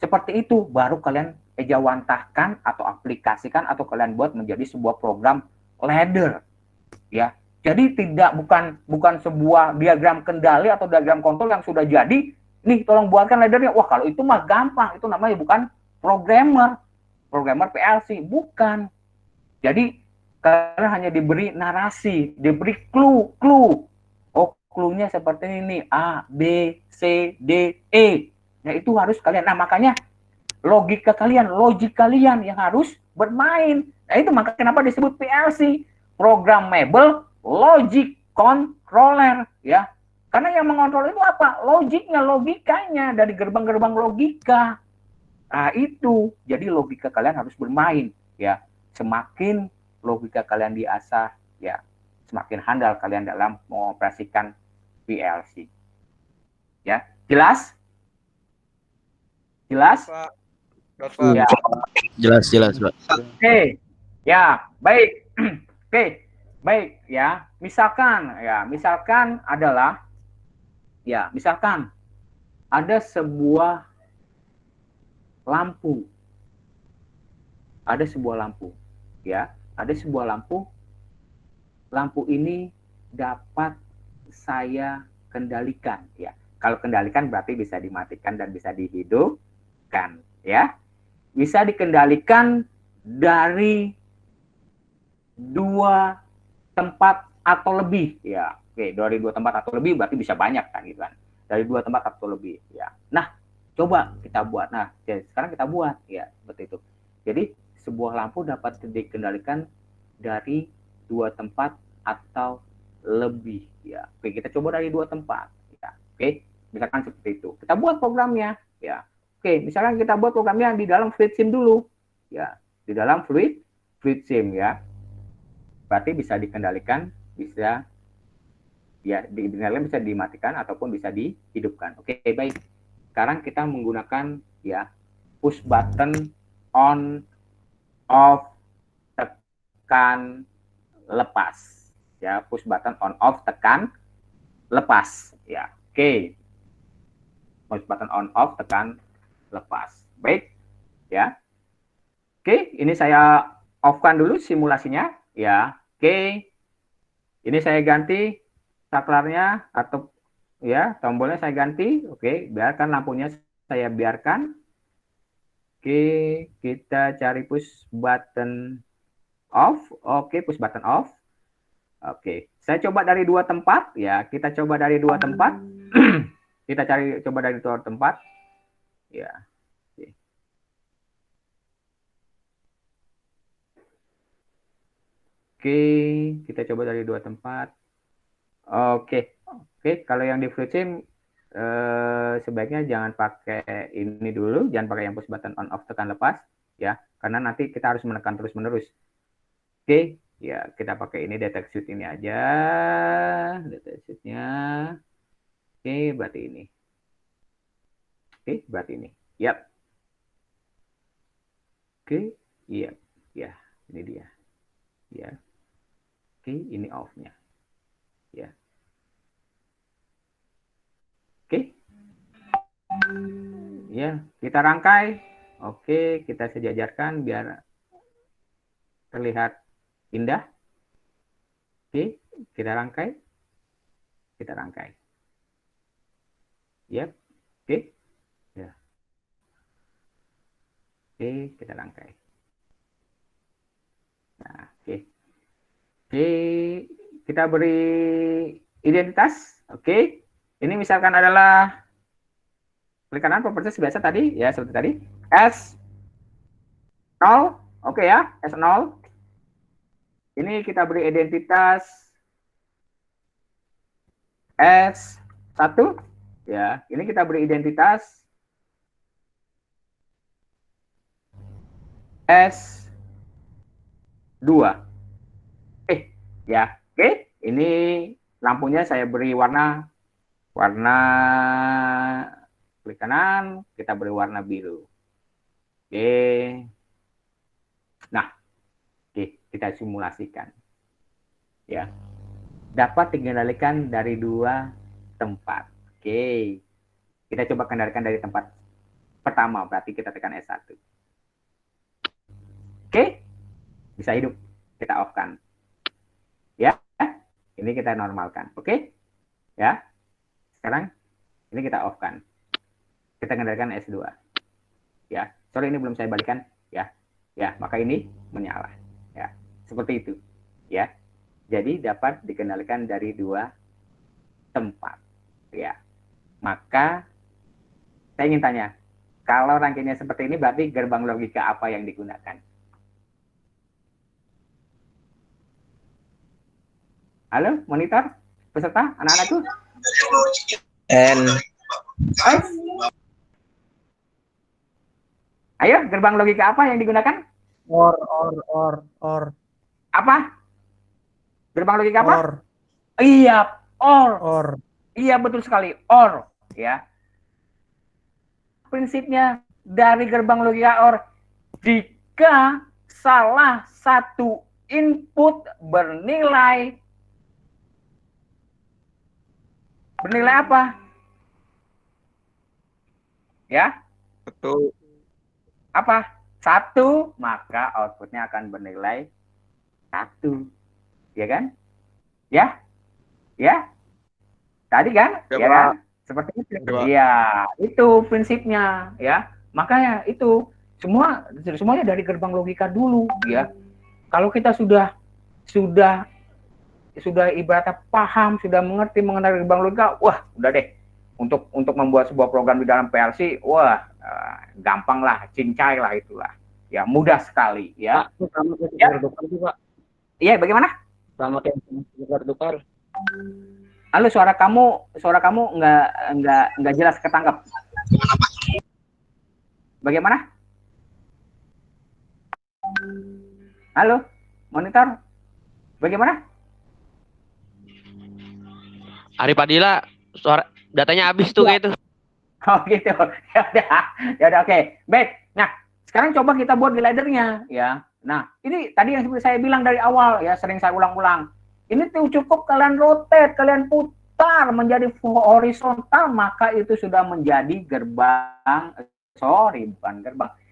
seperti itu baru kalian ejawantahkan atau aplikasikan atau kalian buat menjadi sebuah program ladder ya. Jadi bukan sebuah diagram kendali atau diagram kontrol yang sudah jadi, nih tolong buatkan laddernya. Wah, kalau itu mah gampang, itu namanya bukan programmer PLC, bukan. Jadi kalian hanya diberi narasi, diberi clue. Oh, clue-nya seperti ini, A, B, C, D, E. Nah, itu harus kalian. Nah, makanya logik kalian yang harus bermain. Nah, itu maka kenapa disebut PLC, Programmable Logic Controller, ya. Karena yang mengontrol itu apa? Logikanya dari gerbang-gerbang logika. Nah, itu. Jadi logika kalian harus bermain, ya. Semakin logika kalian diasah, ya, semakin handal kalian dalam mengoperasikan PLC. Ya, jelas? Jelas? Pak. Jelas, Pak. Ya. Jelas, Pak. Oke. Ya, baik. Oke. Baik, ya. Misalkan adalah misalkan ada sebuah lampu. Ada sebuah lampu, ya. Ada sebuah lampu. Lampu ini dapat saya kendalikan, ya. Kalau kendalikan berarti bisa dimatikan dan bisa dihidupkan, ya. Bisa dikendalikan dari 2 tempat atau lebih, ya. Oke, dari 2 tempat atau lebih berarti bisa banyak kan, gitu kan. Dari 2 tempat atau lebih, ya. Nah, coba kita buat. Nah, sekarang kita buat, ya, seperti itu. Jadi sebuah lampu dapat dikendalikan dari 2 tempat atau lebih, ya. Oke, kita coba dari 2 tempat, ya. Oke, misalkan seperti itu. Kita buat programnya, ya. Oke, misalkan kita buat programnya di dalam FluidSim dulu, ya. Di dalam FluidSim, ya. Berarti bisa dikendalikan, bisa bisa dimatikan ataupun bisa dihidupkan. Oke, baik. Sekarang kita menggunakan, ya, push button on, off, tekan, lepas, ya. Push button on, off, tekan, lepas, ya. Oke. Push button on, off, tekan, lepas. Baik, ya. Oke, ini saya off-kan dulu simulasinya, ya. Oke. Ini saya ganti saklarnya atau, ya, tombolnya saya ganti. Oke, biarkan lampunya saya biarkan. Oke, kita cari push button off. Oke, push button off. Oke, saya coba dari 2 tempat, ya. Kita coba dari 2 tempat. Kita coba dari 2 tempat. Ya. Oke. Oke, kita coba dari 2 tempat. Oke, kalau yang di FluidSim sebaiknya jangan pakai ini dulu, jangan pakai yang push button on, off, tekan, lepas, ya, karena nanti kita harus menekan terus-menerus. Oke, ya, kita pakai ini detect shoot ini aja, detect shoot-nya. Oke, berarti ini. Oke, berarti ini. Yap. Oke, iya, ya, ini dia, ya. Oke, ini off-nya, ya. Oke, ya, kita rangkai. Oke, kita sejajarkan biar terlihat indah. Oke, kita rangkai. Yap. Oke, ya. Oke, kita rangkai. Nah, oke, kita beri identitas. Oke, ini misalkan adalah klik kanan properties biasa tadi, ya, seperti tadi. S0, oke, ya, S0. Ini kita beri identitas S1, ya. Ini kita beri identitas S2. Ya, oke. Ini lampunya saya beri warna klik kanan, kita beri warna biru. Oke. Nah, oke, kita simulasikan. Ya. Dapat dikendalikan dari 2 tempat. Oke. Kita coba kendalikan dari tempat pertama, berarti kita tekan S1. Oke. Bisa hidup. Kita off-kan. Ya. Ini kita normalkan. Oke. Ya. Sekarang ini kita off-kan. Kita kendalikan S2. Ya. Sorry, ini belum saya balikan, ya. Ya, maka ini menyala, ya. Seperti itu, ya. Jadi dapat dikendalikan dari 2 tempat, ya. Maka saya ingin tanya, kalau rangkaiannya seperti ini berarti gerbang logika apa yang digunakan? Halo, monitor, peserta, anak-anakku? N. Ayo, gerbang logika apa yang digunakan? Or. Apa? Gerbang logika apa? Or. Iya, or. Or. Iya, betul sekali, or. Ya. Prinsipnya dari gerbang logika or, jika salah satu input bernilai apa? Ya, Betul. apa? 1, maka outputnya akan bernilai 1. Ya kan? Ya? Ya? Tadi kan? Ya, Ya Pak. kan? Seperti itu. Ya, Pak. Iya, itu prinsipnya, ya. Makanya itu semuanya dari gerbang logika dulu, ya. Kalau kita sudah ibaratnya paham, sudah mengerti mengenai gerbang logika, wah, udah deh. Untuk membuat sebuah program di dalam PLC, wah, gampang lah, cincai lah itulah. Ya, mudah sekali, ya. Pak, sama kayak Ya. tukar tuh, Pak. Iya, bagaimana? Sama kayak tukar. Halo, suara kamu nggak jelas ketangkep. Bagaimana? Halo, monitor. Bagaimana? Ari Padilla, suara datanya habis tuh kayak itu. Oh gitu. Ya udah oke. Baik. Nah, sekarang coba kita buat di laddernya, ya. Nah, ini tadi yang seperti saya bilang dari awal, ya, sering saya ulang-ulang. Ini tuh cukup kalian rotate, kalian putar menjadi horizontal, maka itu sudah menjadi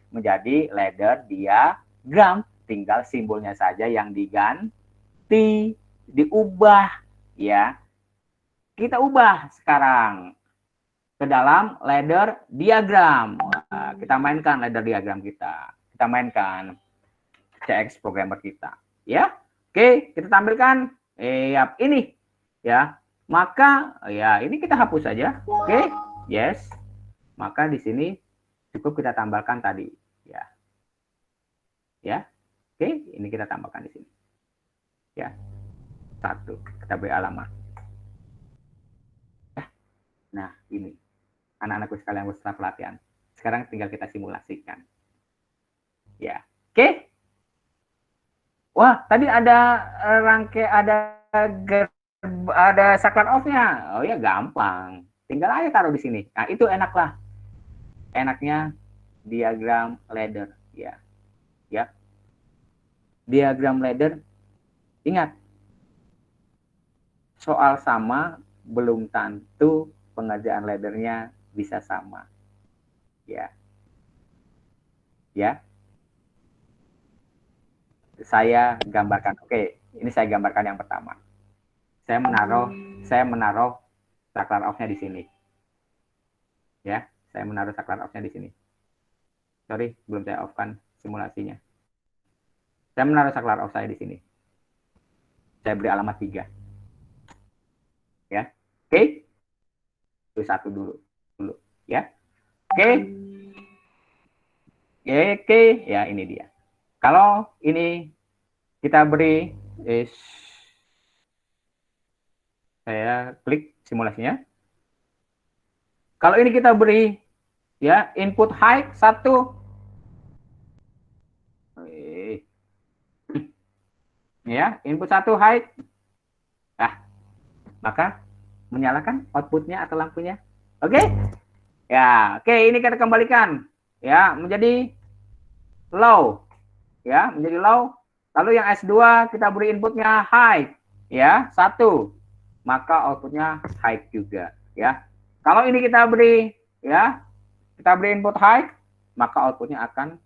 menjadi ladder diagram. Tinggal simbolnya saja yang diganti, diubah, ya. Kita ubah sekarang ke dalam ladder diagram. Nah, kita mainkan ladder diagram kita. Kita mainkan CX programmer kita, ya. Oke, kita tampilkan ini, ya. Maka ya ini kita hapus saja. Oke, yes. Maka di sini cukup kita tambahkan tadi, ya. Ya. Oke, ini kita tambahkan di sini. Ya. 1, kita beri alamat. Nah, ini anak-anakku sekalian peserta pelatihan. Sekarang tinggal kita simulasikan. Ya. Oke. Wah, tadi ada ada saklar off-nya. Oh ya, gampang. Tinggal aja taruh di sini. Nah, itu enaklah. Enaknya diagram ladder, ya. Ya. Diagram ladder. Ingat. Soal sama belum tentu pengerjaan laddernya bisa sama, ya. Ya, saya gambarkan. Oke, ini saya gambarkan yang pertama. Saya menaruh saklar off-nya di sini, ya. Saya menaruh saklar off-nya di sini. Sorry, belum saya off-kan simulasinya. Saya menaruh saklar off saya di sini. Saya beri alamat 3, ya. Oke. Itu 1 dulu, ya. Oke, ya, ini dia. Kalau ini kita beri, saya klik simulasinya. Kalau ini kita beri, ya, input height 1, ya, input 1 height. Nah, maka menyalakan outputnya atau lampunya. Oke? Ya, oke, ini kita kembalikan, ya, menjadi low, ya, menjadi low. Lalu yang S2 kita beri inputnya high, ya, 1, maka outputnya high juga, ya. Kalau ini kita beri, ya, kita beri input high, maka outputnya akan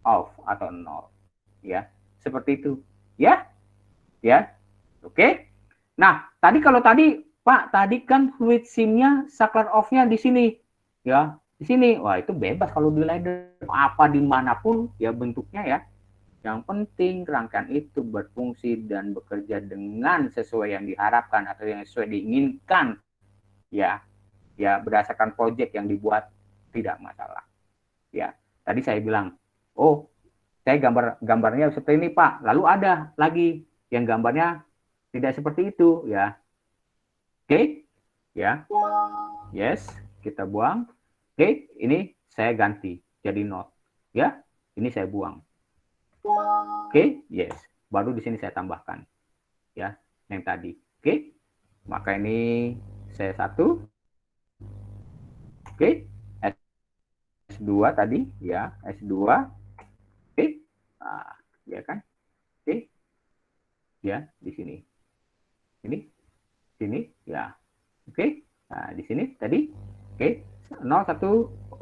off atau 0, ya, seperti itu, ya, ya, oke. Nah, tadi Pak, tadi kan fluid SIM-nya saklar off-nya di sini, ya. Di sini, wah itu bebas kalau di ladder apa dimanapun ya bentuknya ya. Yang penting rangkaian itu berfungsi dan bekerja dengan sesuai yang diharapkan atau yang sesuai diinginkan ya, ya berdasarkan proyek yang dibuat tidak masalah. Ya, tadi saya bilang, oh saya gambarnya seperti ini Pak, lalu ada lagi yang gambarnya tidak seperti itu ya. Oke, ya, yes, kita buang. Oke, ini saya ganti jadi not, ya, ini saya buang. Oke, yes. Baru di sini saya tambahkan ya yang tadi. Oke. Maka ini saya satu. Oke. S2 tadi ya, S2. Oke. Nah, ya kan? Oke. Ya, di sini. Sini ya. Oke. Nah, di sini tadi. Oke. 0 1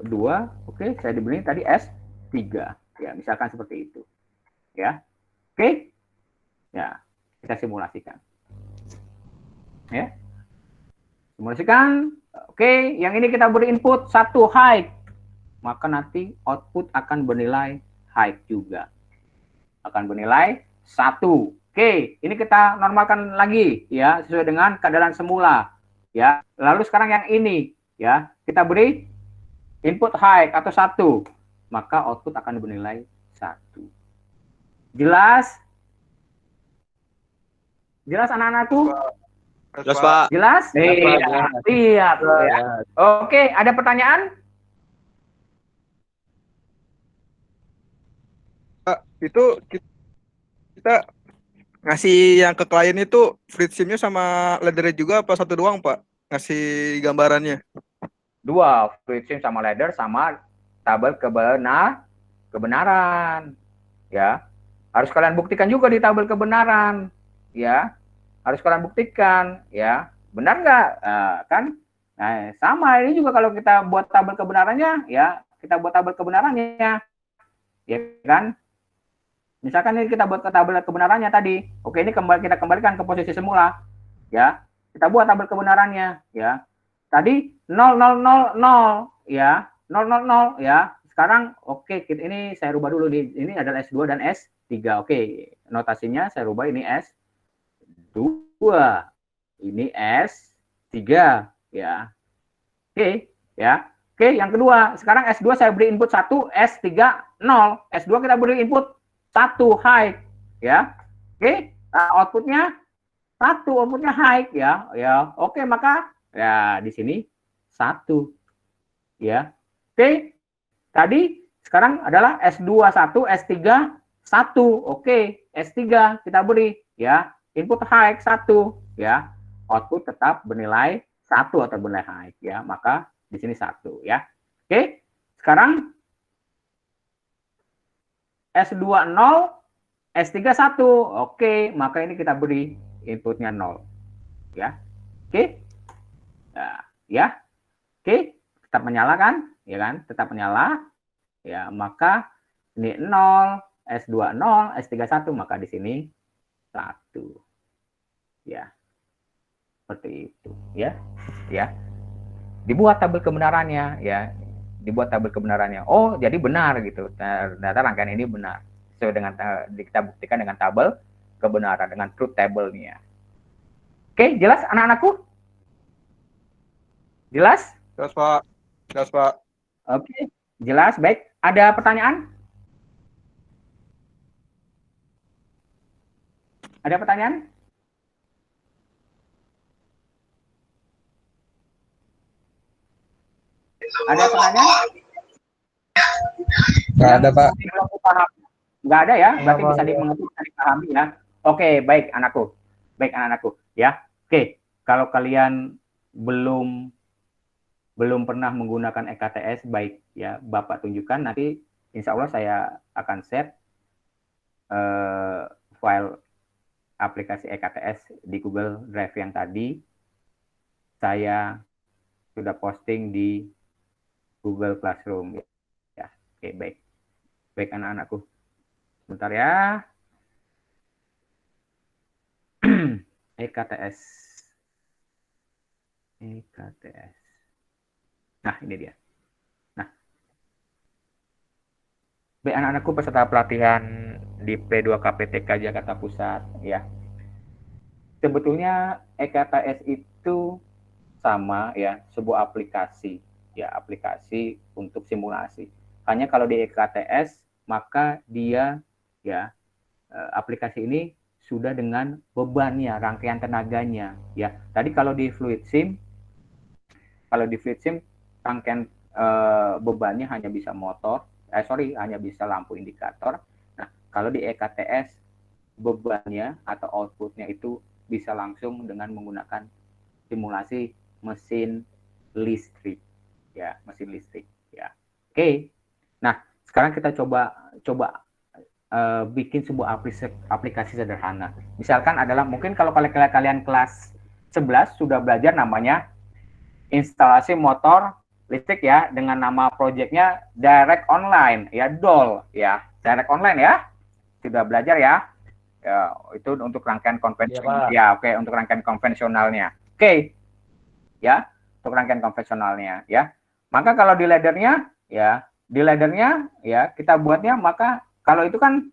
2. Oke, saya diberi tadi S3. Ya, misalkan seperti itu. Ya. Oke. Ya, kita simulasikan. Ya. Simulasikan. Oke, yang ini kita beri input 1 height. Maka nanti output akan bernilai height juga. Akan bernilai 1. Oke, ini kita normalkan lagi ya, sesuai dengan keadaan semula. Ya. Lalu sekarang yang ini ya, kita beri input height atau 1. Maka output akan bernilai 1. Jelas? Jelas anak-anakku? Jelas, Pak. Jelas? Iya, siap. Ya. Oke, ada pertanyaan? Pak, itu kita ngasih yang ke klien itu fleet sim-nya sama ladder juga apa satu doang, Pak? Ngasih gambarannya. 2, fluid sim sama ladder sama tabel kebenaran. Ya. Harus kalian buktikan juga di tabel kebenaran. Ya. Harus kalian buktikan ya. Benar nggak? Kan? Nah, sama ini juga kalau kita buat tabel kebenarannya ya, kita buat tabel kebenarannya. Ya kan? Misalkan ini kita buat ke tabel kebenarannya tadi. Oke, ini kita kembalikan ke posisi semula. Ya. Kita buat tabel kebenarannya ya. Tadi 0000 ya. 000 ya. Sekarang oke, ini saya rubah dulu di ini adalah S2 dan S3. Oke, notasinya saya rubah ini S2. Ini S3 ya. Oke, ya. Oke, yang kedua, sekarang S2 saya beri input 1, S3 0. S2 kita beri input 1 height ya. Oke, nah, outputnya 1, outputnya height ya. Ya, oke, maka ya di sini 1 ya. Oke. Tadi sekarang adalah S2 1, S3 1. Oke, S3 kita beri ya. Input height 1 ya. Output tetap bernilai 1 atau bernilai height ya. Maka di sini 1 ya. Oke. Sekarang S2 0, S3 1. Oke, maka ini kita beri inputnya 0 ya. Oke. Nah, ya. Oke, tetap menyala kan? Ya kan? Tetap menyala. Ya, maka ini 0, S2 0, S3 1, maka di sini 1. Ya. Seperti itu, ya. Ya. Dibuat tabel kebenarannya, ya. Dibuat tabel kebenarannya. Oh, jadi benar gitu. Ternyata rangkaian ini benar. Sesuai dengan kita buktikan dengan tabel kebenaran, dengan truth table-nya. Oke, jelas anak-anakku? Jelas? Jelas, Pak. Jelas, Pak. Oke, jelas. Baik. Ada pertanyaan? Ada pertanyaan? Ada pertanyaan? Nggak ada, Pak. Nggak ada ya? Berarti Nggak, bisa Pak. dimengerti, bisa dipahami ya. Oke, baik anakku. Baik anak-anakku ya. Oke, kalau kalian belum pernah menggunakan EKTS, baik ya, Bapak tunjukkan nanti insya Allah saya akan share file aplikasi EKTS di Google Drive yang tadi saya sudah posting di Google Classroom ya. Oke, baik. Baik anak-anakku. Bentar ya. EKTS. EKTS. Nah, ini dia. anak-anakku peserta pelatihan di P2KPTK Jakarta Pusat ya. Sebetulnya EKTS itu sama ya, sebuah aplikasi ya, aplikasi untuk simulasi. Hanya kalau di EKTS maka dia ya aplikasi ini sudah dengan bebannya, rangkaian tenaganya ya. Tadi kalau di Fluid Sim rangkaian bebannya hanya bisa hanya bisa lampu indikator. Nah, kalau di EKTS bebannya atau outputnya itu bisa langsung dengan menggunakan simulasi mesin listrik ya, mesin listrik ya. Oke. Nah, sekarang kita coba bikin sebuah aplikasi sederhana. Misalkan adalah mungkin kalau kalian kelas 11 sudah belajar namanya instalasi motor listrik ya, dengan nama proyeknya Direct Online ya, DOL ya, Direct Online ya, sudah belajar ya. Ya, itu untuk rangkaian konvensional ya, oke, untuk rangkaian konvensionalnya. Oke. Ya, untuk rangkaian konvensionalnya ya. Maka kalau di laddernya ya, kita buatnya, maka kalau itu kan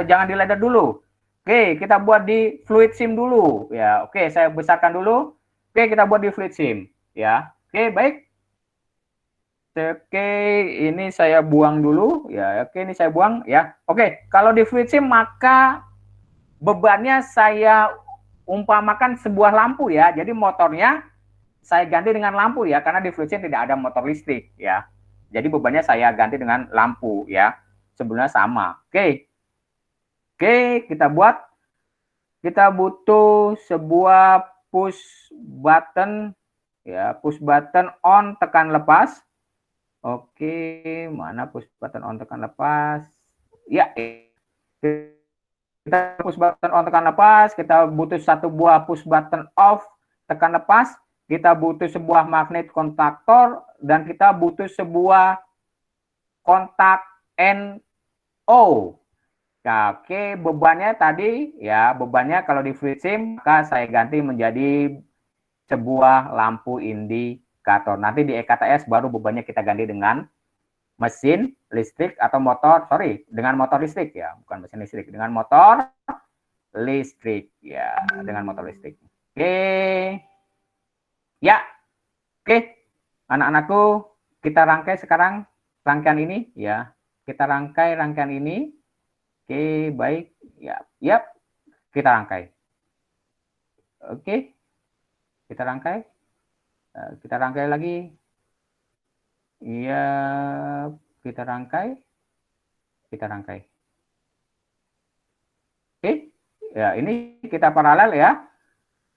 jangan di ladder dulu. Oke, kita buat di Fluid Sim dulu ya. Oke, saya besarkan dulu. Oke, kita buat di Fluid Sim ya. Oke, baik. Oke, ini saya buang dulu ya. Oke, ini saya buang ya. Oke, kalau di Fluid Sim maka bebannya saya umpamakan sebuah lampu ya. Jadi motornya saya ganti dengan lampu ya, karena di Fluid Sim tidak ada motor listrik ya. Jadi bebannya saya ganti dengan lampu ya. Sebenarnya sama. Oke. Oke, kita butuh sebuah push button ya, push button on tekan lepas. Oke, mana push button on tekan lepas? Ya, kita push button on tekan lepas. Kita butuh satu buah push button off tekan lepas. Kita butuh sebuah magnet kontaktor dan kita butuh sebuah kontak NO. Nah, oke, bebannya tadi ya, bebannya kalau di Fluid Sim maka saya ganti menjadi sebuah lampu indikator. Nanti di EKTS baru bebannya kita ganti dengan mesin listrik atau dengan motor listrik ya, bukan mesin listrik, dengan motor listrik ya, dengan motor listrik. Oke. Ya. Oke. Anak-anakku, kita rangkai sekarang rangkaian ini ya. Kita rangkai rangkaian ini. Oke, baik. Ya, yap. Kita rangkai. Oke. Kita rangkai. Kita rangkai lagi. Iya, kita rangkai. Kita rangkai. Oke. Ya, ini kita paralel ya.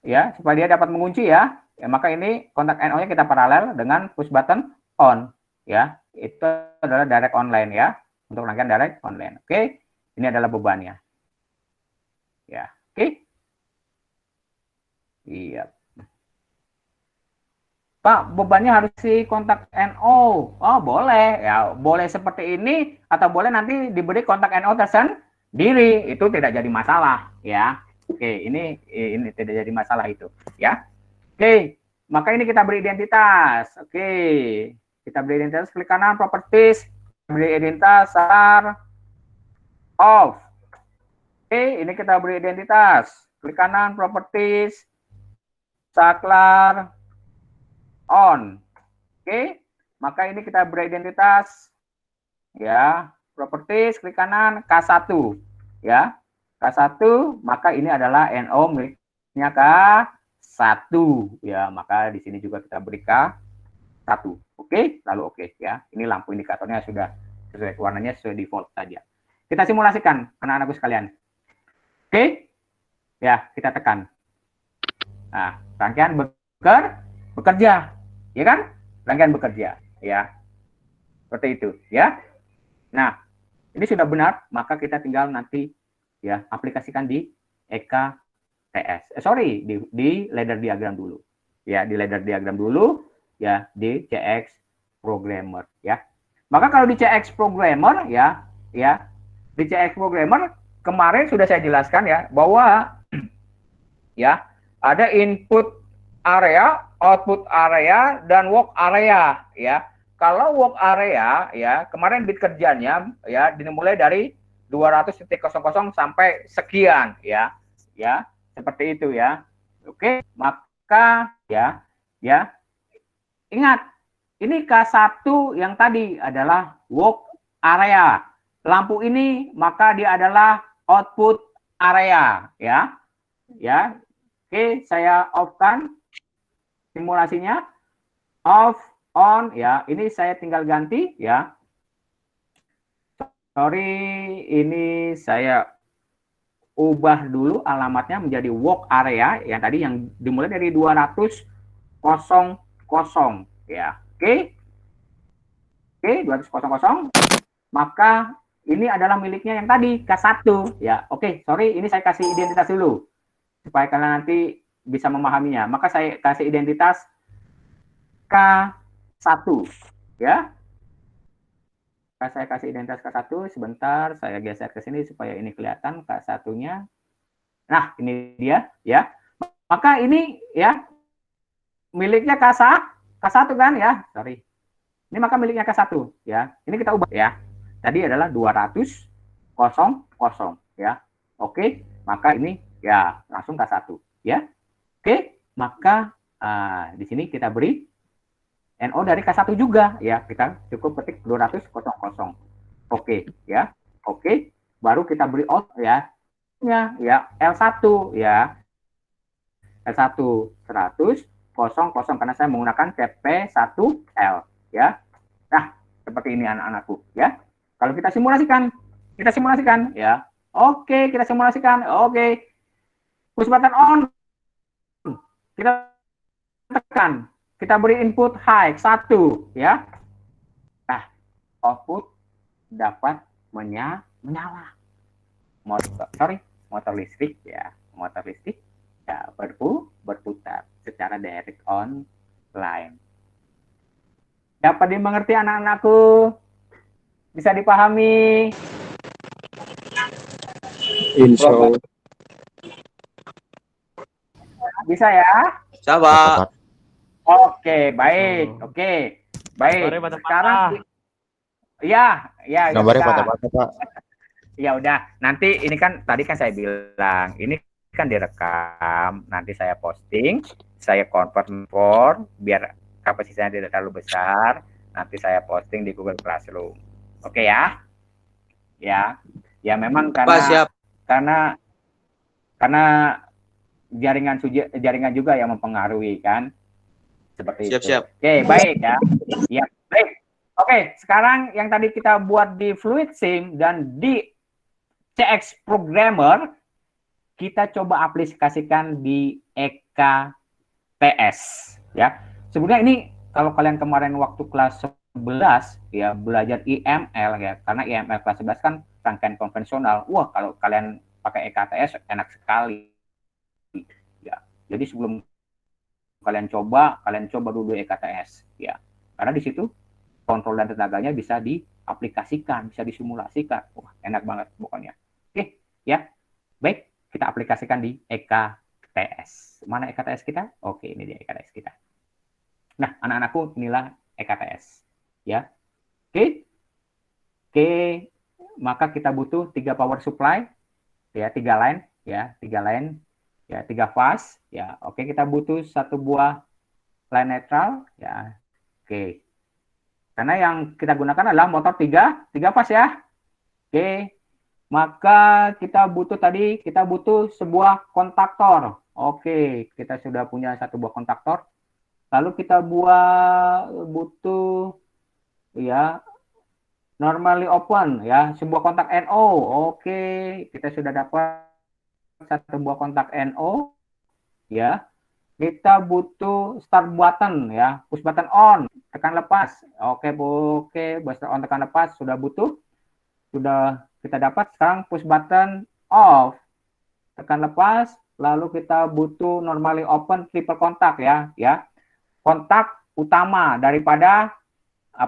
Ya, supaya dia dapat mengunci ya. Ya, maka ini kontak NO-nya kita paralel dengan push button on ya. Itu adalah direct online ya. Untuk rangkaian direct online. Oke. Ini adalah bebannya. Ya, oke. Iya. Pak, bebannya harus si kontak NO. Oh, boleh. Ya, boleh seperti ini atau boleh nanti diberi kontak NO tersendiri. Itu tidak jadi masalah, ya. Oke, ini tidak jadi masalah itu, ya. Oke, maka ini kita beri identitas. Oke. Kita beri identitas, klik kanan properties, beri identitas off. Oke, ini kita beri identitas. Klik kanan properties, saklar on. Oke, maka ini kita beri identitas ya, properties, klik kanan K1 ya. K1, maka ini adalah NO miliknya K1 ya, maka di sini juga kita beri K1. Oke, lalu oke ya. Ini lampu indikatornya sudah sesuai, warnanya sesuai default saja. Kita simulasikan anak-anakku sekalian. Oke. Ya, kita tekan. Nah, rangkaian bekerja. Ya kan? Rangkaian bekerja, ya. Seperti itu, ya. Nah, ini sudah benar, maka kita tinggal nanti ya aplikasikan di EKTS. Di ladder diagram dulu. Ya, di ladder diagram dulu, ya, di CX Programmer, ya. Maka kalau di CX Programmer ya, di CX Programmer kemarin sudah saya jelaskan ya bahwa ya ada input area, output area, dan work area ya. kalau work area ya, kemarin bit kerjanya ya dimulai dari 200.00 sampai sekian ya. Ya, seperti itu ya. Oke, maka ya ingat ini K1 yang tadi adalah work area. Lampu ini maka dia adalah output area ya. Ya. Oke, saya off-kan simulasinya. Off, on ya. Ini saya tinggal ganti ya. Sorry, ini saya ubah dulu alamatnya menjadi work area yang tadi yang dimulai dari 200.00 ya. Oke. Oke, 200.00. Maka ini adalah miliknya yang tadi K1 ya. Oke, sorry ini saya kasih identitas dulu supaya kalian nanti bisa memahaminya. Maka saya kasih identitas K1 ya. Saya kasih identitas K1 sebentar, saya geser ke sini supaya ini kelihatan K1-nya. Nah, ini dia ya. Maka ini ya miliknya K1 kan ya. Sorry. Ini maka miliknya K1 ya. Ini kita ubah ya. Tadi adalah 200.00 ya. Oke, maka ini ya langsung K1 ya. Oke, maka di sini kita beri NO dari K1 juga ya, kita cukup ketik 200.00. Oke ya. Oke, baru kita beri out ya. Ya L1 ya. L1 100.00 karena saya menggunakan TP1L ya. Nah, seperti ini anak-anakku ya. Kalau kita simulasikan ya. Oke, kita simulasikan. Oke. Push button on. Kita tekan. Kita beri input high 1 ya. Nah, output dapat menyala. Motor listrik ya. Motor listrik ya berputar secara direct on line. Dapat dimengerti anak-anakku? Bisa dipahami? Insya Allah. Bisa ya? Coba. Oke, baik. Oke, baik. Gambarnya patah-patah. Sekarang, ya, Gambarnya bisa. patah-patah, Pak. Ya udah. Nanti ini kan tadi kan saya bilang, ini kan direkam. Nanti saya posting, saya convert biar kapasitasnya tidak terlalu besar. Nanti saya posting di Google Classroom. Oke ya? Ya memang Pak, siap. karena jaringan juga yang mempengaruhi kan. Seperti itu. Siap. Oke, baik ya. Ya, baik. Oke, sekarang yang tadi kita buat di Fluid Sim dan di CX Programmer, kita coba aplikasikan di EKTS ya. Sebenarnya ini kalau kalian kemarin waktu kelas 11 ya belajar IML ya, karena IML kelas 11 kan rangkaian konvensional. Wah, kalau kalian pakai EKTS enak sekali. Ya. Jadi sebelum kalian coba dulu EKTS ya. Karena di situ kontrol dan tenaganya bisa diaplikasikan, bisa disimulasikan. Wah, enak banget pokoknya. Oke, ya. Baik, kita aplikasikan di EKTS. Mana EKTS kita? Oke, ini dia EKTS kita. Nah, anak-anakku, inilah EKTS. Ya. Oke. Maka kita butuh 3 power supply ya, 3 line ya, 3 fase ya. Oke, kita butuh 1 buah line netral ya. Oke. Karena yang kita gunakan adalah motor 3 fase ya. Oke. Maka kita butuh sebuah kontaktor. Oke, kita sudah punya 1 buah kontaktor. Lalu kita butuh ya normally open ya, sebuah kontak NO. Oke, kita sudah dapat 1 buah kontak NO ya. Kita butuh start button ya, push button on, tekan lepas. Oke, booster on, tekan lepas, sudah kita dapat. Sekarang push button off, tekan lepas, lalu kita butuh normally open triple kontak ya. Kontak utama daripada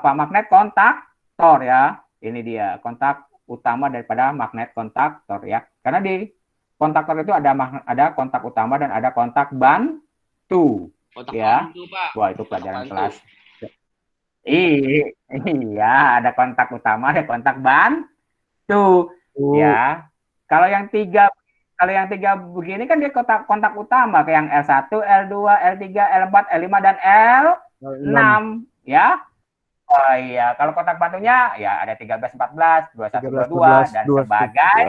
magnet kontaktor ya. Ini dia kontak utama daripada magnet kontaktor ya. Karena di kontaktor itu ada kontak utama dan ada kontak bantu Kontak ya. bantu, Pak. Wah, itu pelajaran Kontak kelas Iya, ada kontak utama, ada kontak bantu. Ya, kalau yang tiga begini kan dia kontak utama kayak yang L1, L2, L3, L4, L5 dan L6 ya. Oh iya, kalau kontak bantunya ya ada 13, 14, 21, 22 dan sebagai.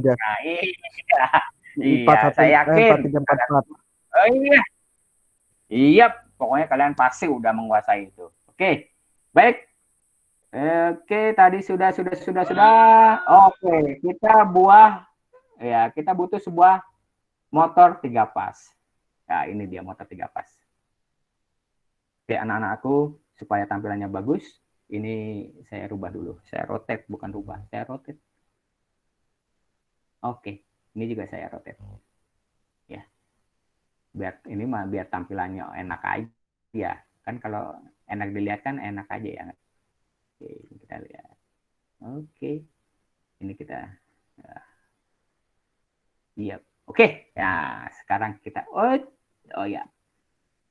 Nah, iya, saya yakin. 4, 3, 4, 4. Oh iya. Iya, pokoknya kalian pasti udah menguasai itu. Oke. Baik. Oke, tadi sudah. Oke, kita butuh sebuah motor 3 pas. Ya, ini dia motor 3 pas. Oke, anak-anakku, supaya tampilannya bagus, ini saya rubah dulu. Saya rotate, bukan rubah. Saya rotate. Oke, ini juga saya rotate. Ya. Biar tampilannya enak aja. Kan kalau enak dilihat kan enak aja ya. Oke, kita lihat. Oke. Ini kita iya. Oke. Ya, sekarang kita oh ya.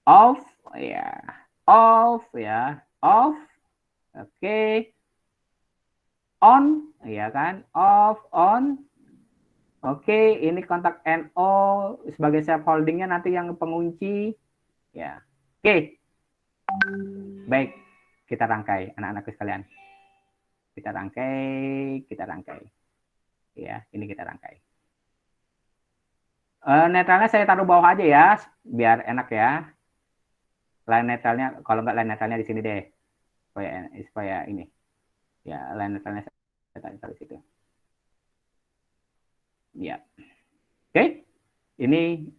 Off ya. Off ya. Off. Oke. On ya kan? Off, on. Oke, ini kontak NO sebagai self holdingnya nanti yang pengunci ya. Oke. Baik, kita rangkai anak-anakku sekalian. Kita rangkai. Ya, ini kita rangkai. Netralnya saya taruh bawah aja ya, biar enak ya. Line netralnya, kalau nggak line netralnya di sini deh, supaya ini. Ya, line netralnya saya taruh situ. Ya, oke. Ini,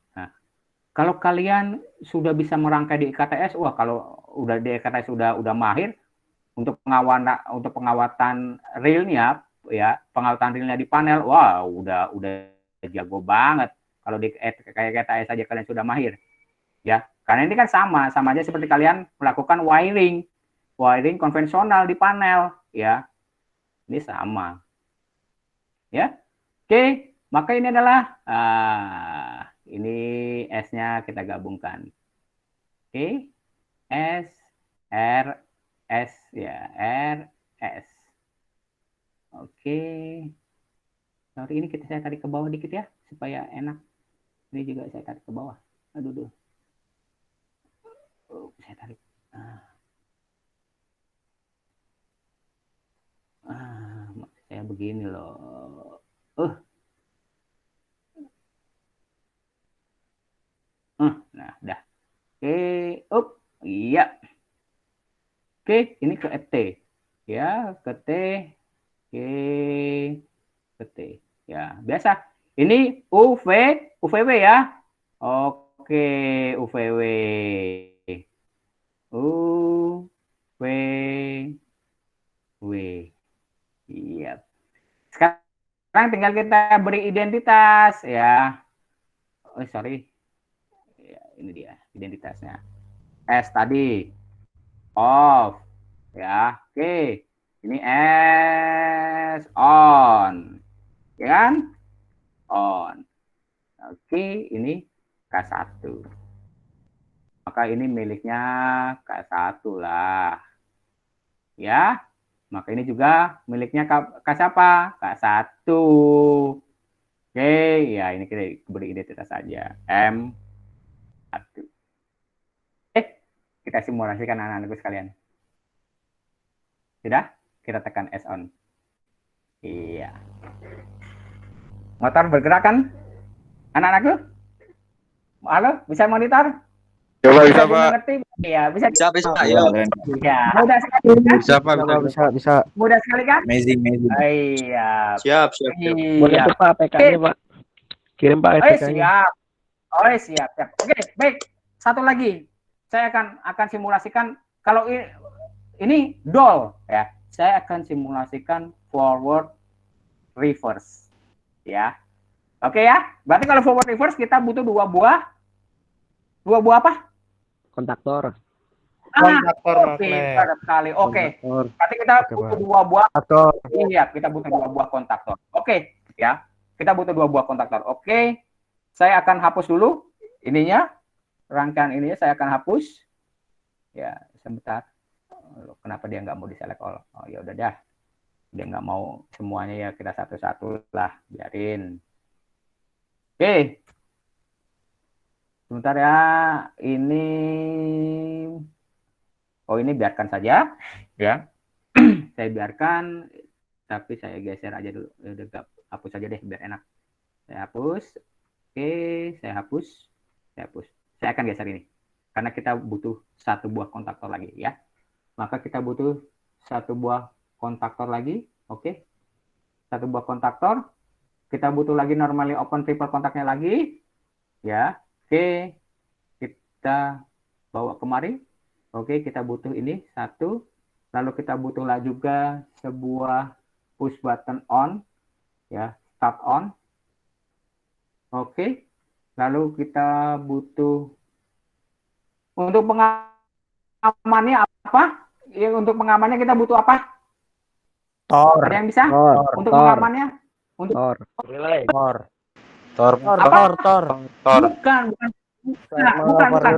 kalau kalian sudah bisa merangkai di IKTS, wah kalau udah di IKTS udah mahir untuk pengawatan realnya, ya pengawatan realnya di panel, wah udah jago banget. Kalau di kayak IKTS aja kalian sudah mahir, ya. Karena ini kan sama aja seperti kalian melakukan wiring konvensional di panel, ya. Ini sama, ya. Oke. Maka ini adalah ini S-nya kita gabungkan. Oke. S, R, S ya, R, S. Oke. Sorry, ini saya tarik ke bawah dikit ya supaya enak. Ini juga saya tarik ke bawah. Aduh. Saya tarik. Maksud saya begini loh. Nah, udah. Oke, iya. Oke, ini ke T. Ya, ke T. Oke, ke T. Ya, biasa. Ini UVW ya. Oke, UVW. UVW. Iya. Sekarang tinggal kita beri identitas ya. Oh, sorry. Ya, ini dia identitasnya. S tadi off ya. Oke. Ini S on. Ya kan? On. Oke, ini K1. Maka ini miliknya K1 lah. Ya. Maka ini juga miliknya K siapa? K1. Oke, ya ini kita beri identitas saja. M1. Kita simulasikan anak-anakku sekalian. Sudah? Kita tekan S on. Iya. Motor bergerak kan? Anak-anakku? Halo, bisa monitor? Coba bisa, Pak. Mengerti? Iya, bisa. Ayo. Iya, mudah sekali kan? Bisa, Pak. Bisa. Mudah sekali kan? Amazing. Iya. Siap. Boleh Iya. tuh Pak PK-nya Pak. Kirim Pak PK-nya. Siap. Oke, baik. Satu lagi. Saya akan simulasikan kalau ini doll ya. Saya akan simulasikan forward reverse. Ya. Oke ya. Berarti kalau forward reverse kita butuh dua buah apa? Kontaktor. Kontaktor pintar sekali. Oke. Kontaktor. Berarti kita butuh dua buah. Kontaktor. Iya, kita butuh dua buah kontaktor. Oke, ya. Kita butuh dua buah kontaktor. Oke. Saya akan hapus dulu ininya. Rangkaian ininya saya akan hapus. Ya, sebentar. Kenapa dia nggak mau di-select all? Oh ya udah dah. Dia nggak mau semuanya ya kita satu-satu lah, biarin. Oke. Sebentar ya. Ini ini biarkan saja ya. Saya biarkan, tapi saya geser aja dulu. Udah hapus aja deh biar enak. Saya hapus. Oke, saya hapus. Saya akan geser ini. Karena kita butuh satu buah kontaktor lagi ya. Maka kita butuh satu buah kontaktor lagi. Oke. Satu buah kontaktor. Kita butuh lagi normally open triple kontaknya lagi. Ya. Oke. Kita bawa kemari. Oke, kita butuh ini satu. Lalu kita butuhlah juga sebuah push button on. Ya, start on. Oke. Lalu kita butuh untuk pengamannya apa? Ya, untuk pengamannya kita butuh apa? Tor. Ada yang bisa? Tor. Untuk pengamannya? Untuk Tor. Relay. Tor. apa? Tor. Bukan.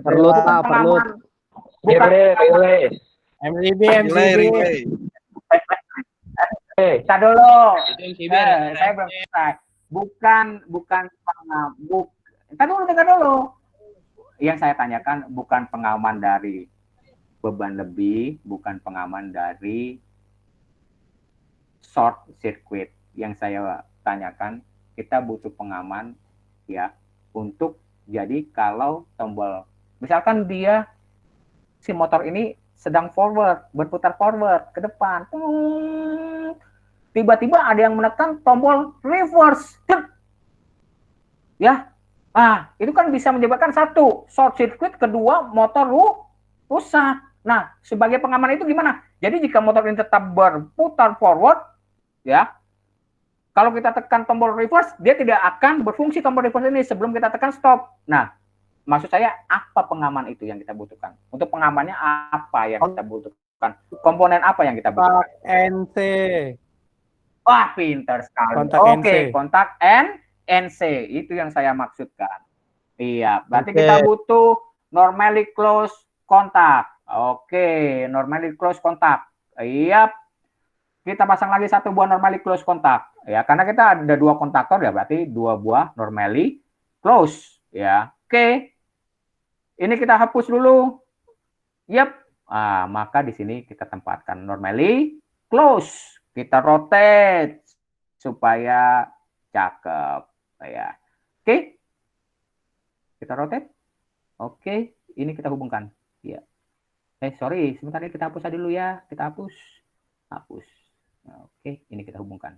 Perlut Pak, perlut. Bukan. Relay. MCB. Relay. Kita dulu. Itu MCB. Saya belum selesai. Bukan Kita dulu. Yang saya tanyakan bukan pengaman dari beban lebih, bukan pengaman dari short circuit. Yang saya tanyakan, kita butuh pengaman ya untuk jadi kalau tombol, misalkan si motor ini sedang berputar forward ke depan, tiba-tiba ada yang menekan tombol reverse, ya. Itu kan bisa menyebabkan satu, short circuit, kedua, motor rusak. Nah, sebagai pengaman itu gimana? Jadi jika motor ini tetap berputar forward, ya, kalau kita tekan tombol reverse, dia tidak akan berfungsi tombol reverse ini sebelum kita tekan stop. Nah, maksud saya apa pengaman itu yang kita butuhkan? Untuk pengamannya apa yang kita butuhkan? Komponen apa yang kita butuhkan? NC. Wah, pintar sekali. Kontak Oke, NC. kontak NC. Itu yang saya maksudkan. Iya, berarti Oke. kita butuh normally close kontak. Oke, normally close kontak. Iya. Kita pasang lagi satu buah normally close kontak. Ya, karena kita ada dua kontaktor ya, berarti dua buah normally close. Ya, oke. Ini kita hapus dulu. Yap. Maka di sini kita tempatkan normally close. Kita rotate supaya cakep. Ya. Oke. Kita rotate. Oke. Ini kita hubungkan. Ya. Sorry. Sebentar ya, kita hapus aja dulu ya. Kita hapus. Oke. Ini kita hubungkan.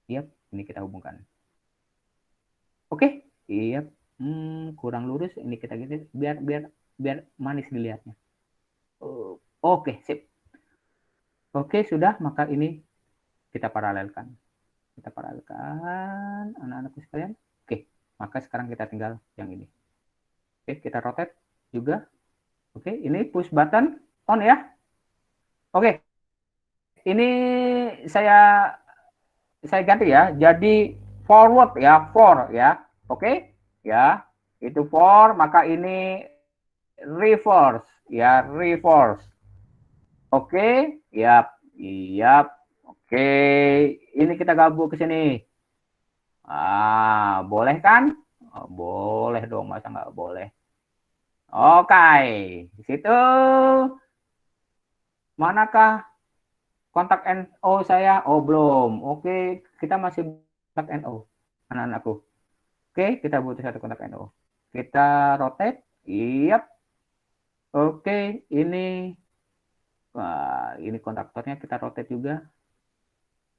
Yap. Ini kita hubungkan. Oke. Yap. Kurang lurus. Ini kita gitu. Biar manis dilihatnya. Oke. Sip. Oke. Sudah. Maka ini kita paralelkan. Anak-anakku sekalian. Oke, maka sekarang kita tinggal yang ini. Oke, kita rotate juga. Oke, ini push button on ya. Oke, ini saya ganti ya. Jadi forward ya, for ya. Oke, ya. Itu for, maka ini reverse ya, reverse. Oke, yap. Oke, ini kita gabung ke sini. Boleh kan? Boleh dong, masa nggak boleh? Oke, di situ manakah kontak NO saya? Belum. Oke, kita masih kontak NO, anak-anakku. Oke, kita butuh satu kontak NO. Kita rotate. Yap. Oke, ini kontaktornya kita rotate juga.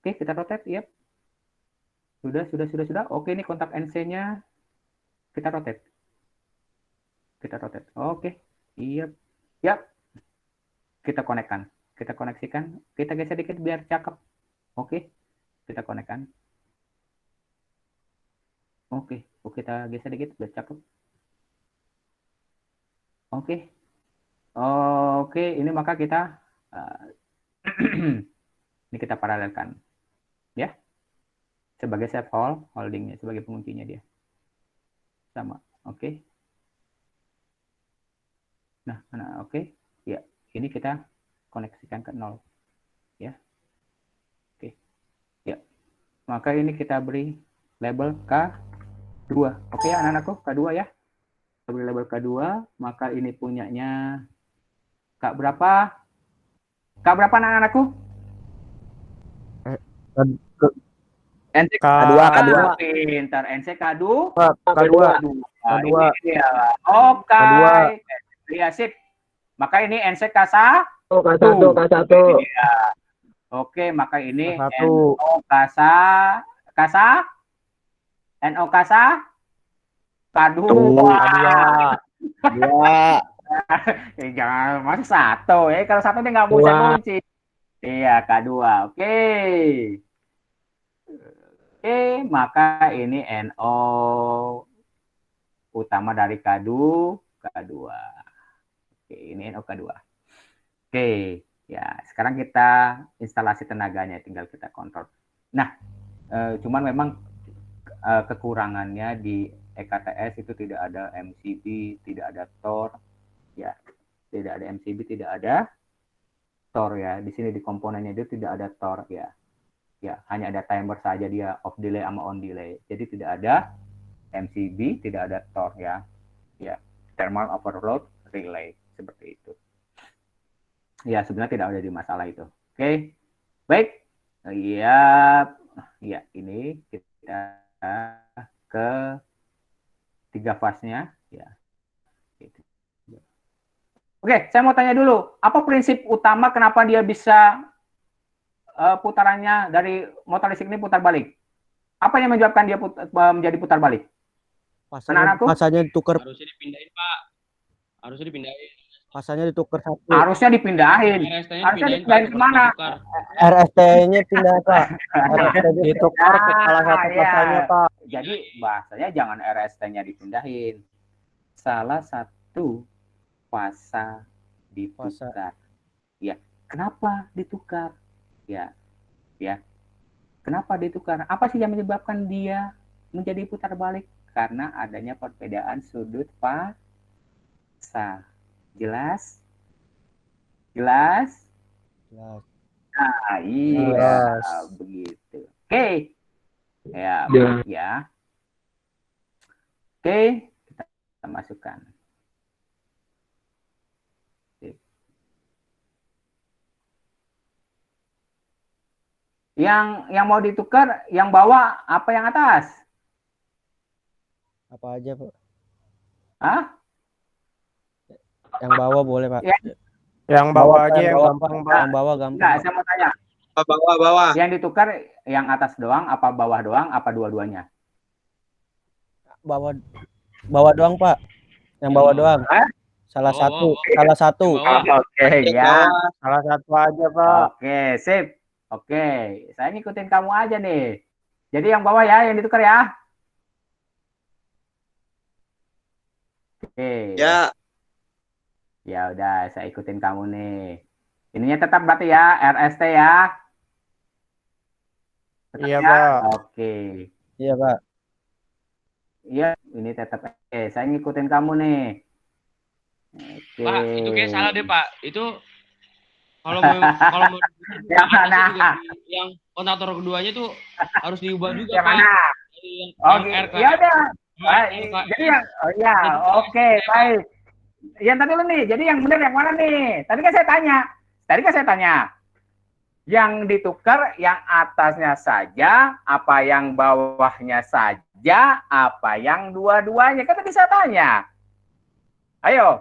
Oke, kita rotate, yap. Sudah. Oke, ini kontak NC-nya kita rotate. Oke, yap. Kita konekkan. Kita koneksikan. Kita geser dikit biar cakep. Oke, kita konekkan. Oke, kita geser dikit biar cakep. Oke, ini maka kita ini kita paralelkan. Ya, sebagai safe holdingnya, sebagai penguncinya dia sama. Oke. Nah, oke. Ya, ini kita koneksikan ke 0. Ya. Oke. Ya. Maka ini kita beri label K2. Oke ya anak-anakku, K2 ya. Kita beri label K2, maka ini punyanya K berapa? K berapa anak-anakku? NC K2, K2. Pintar. NC K2. K2. Ini dia. Oke. Ya, sip. Maka ini NC K1. Oh, K1, K1. Oke, maka ini K1. NO Kasa NO Kasa K2. Jangan masuk satu ya. Kalau satu dia nggak bisa kunci. Iya, K2. Oke. Oke, maka ini NO utama dari K2. Oke, ini NO K2. Oke, ya sekarang kita instalasi tenaganya, tinggal kita kontrol. Nah, cuman memang kekurangannya di EKTS itu tidak ada MCB, tidak ada TOR, ya, tidak ada MCB, tidak ada TOR ya. Di sini di komponennya itu tidak ada TOR ya. Ya, hanya ada timer saja dia off delay sama on delay. Jadi tidak ada MCB, tidak ada TOR ya. Ya, thermal overload relay seperti itu. Ya, sebenarnya tidak ada di masalah itu. Oke. Baik. Ya, ya ini kita ke 3 fase-nya ya. Gitu. Oke, saya mau tanya dulu, apa prinsip utama kenapa dia bisa putarannya dari motor listrik ini putar balik? Apa yang menyebabkan dia menjadi putar balik? Pasanya ditukar. Harusnya dipindahin, Pak. Harusnya dipindahin. Pasanya ditukar satu. Harusnya dipindahin. Harusnya dipindahin kemana? RST-nya pindah, Pak. RST ditukar ke salah satu pasanya, Pak. Jadi bahasanya jangan RST-nya dipindahin. Salah satu fasa ditukar. Ya, kenapa ditukar? Ya. Kenapa ditukar? Apa sih yang menyebabkan dia menjadi putar balik? Karena adanya perbedaan sudut fasa. Jelas? Nah, iya, begitu. Oke. Ya. Oke, kita masukkan. Yang mau ditukar, yang bawah apa yang atas? Apa aja, Pak? Hah? Yang bawah boleh, Pak. Ya. Yang bawah aja yang gampang, Pak. Yang bawah gampang. Enggak, saya mau tanya. Bawah. Yang ditukar yang atas doang, apa bawah doang, apa dua-duanya? Bawah doang, Pak. Yang bawah doang. Salah satu. Oke, ya. Salah satu aja, Pak. Oke, sip. Oke, saya ngikutin kamu aja nih. Jadi yang bawah ya, yang ditukar ya. Oke. Ya. Ya udah, saya ikutin kamu nih. Ininya tetap berarti ya, RST ya. Tetap Iya, ya? Pak. Oke. Iya, Pak. Iya, ini tetap. Oke, saya ngikutin kamu nih. Oke. Pak, itu kayak salah deh, Pak. Itu kalau mau yang mana? Yang kontaktor keduanya tuh harus diubah juga, Yang Pak. mana? Yang RK. Ya udah. Jadi yang oke, baik. Yang tadi lu nih, jadi yang benar yang mana nih? Tadi kan saya tanya. Yang ditukar yang atasnya saja, apa yang bawahnya saja, apa yang dua-duanya? Kan tadi saya tanya. Ayo.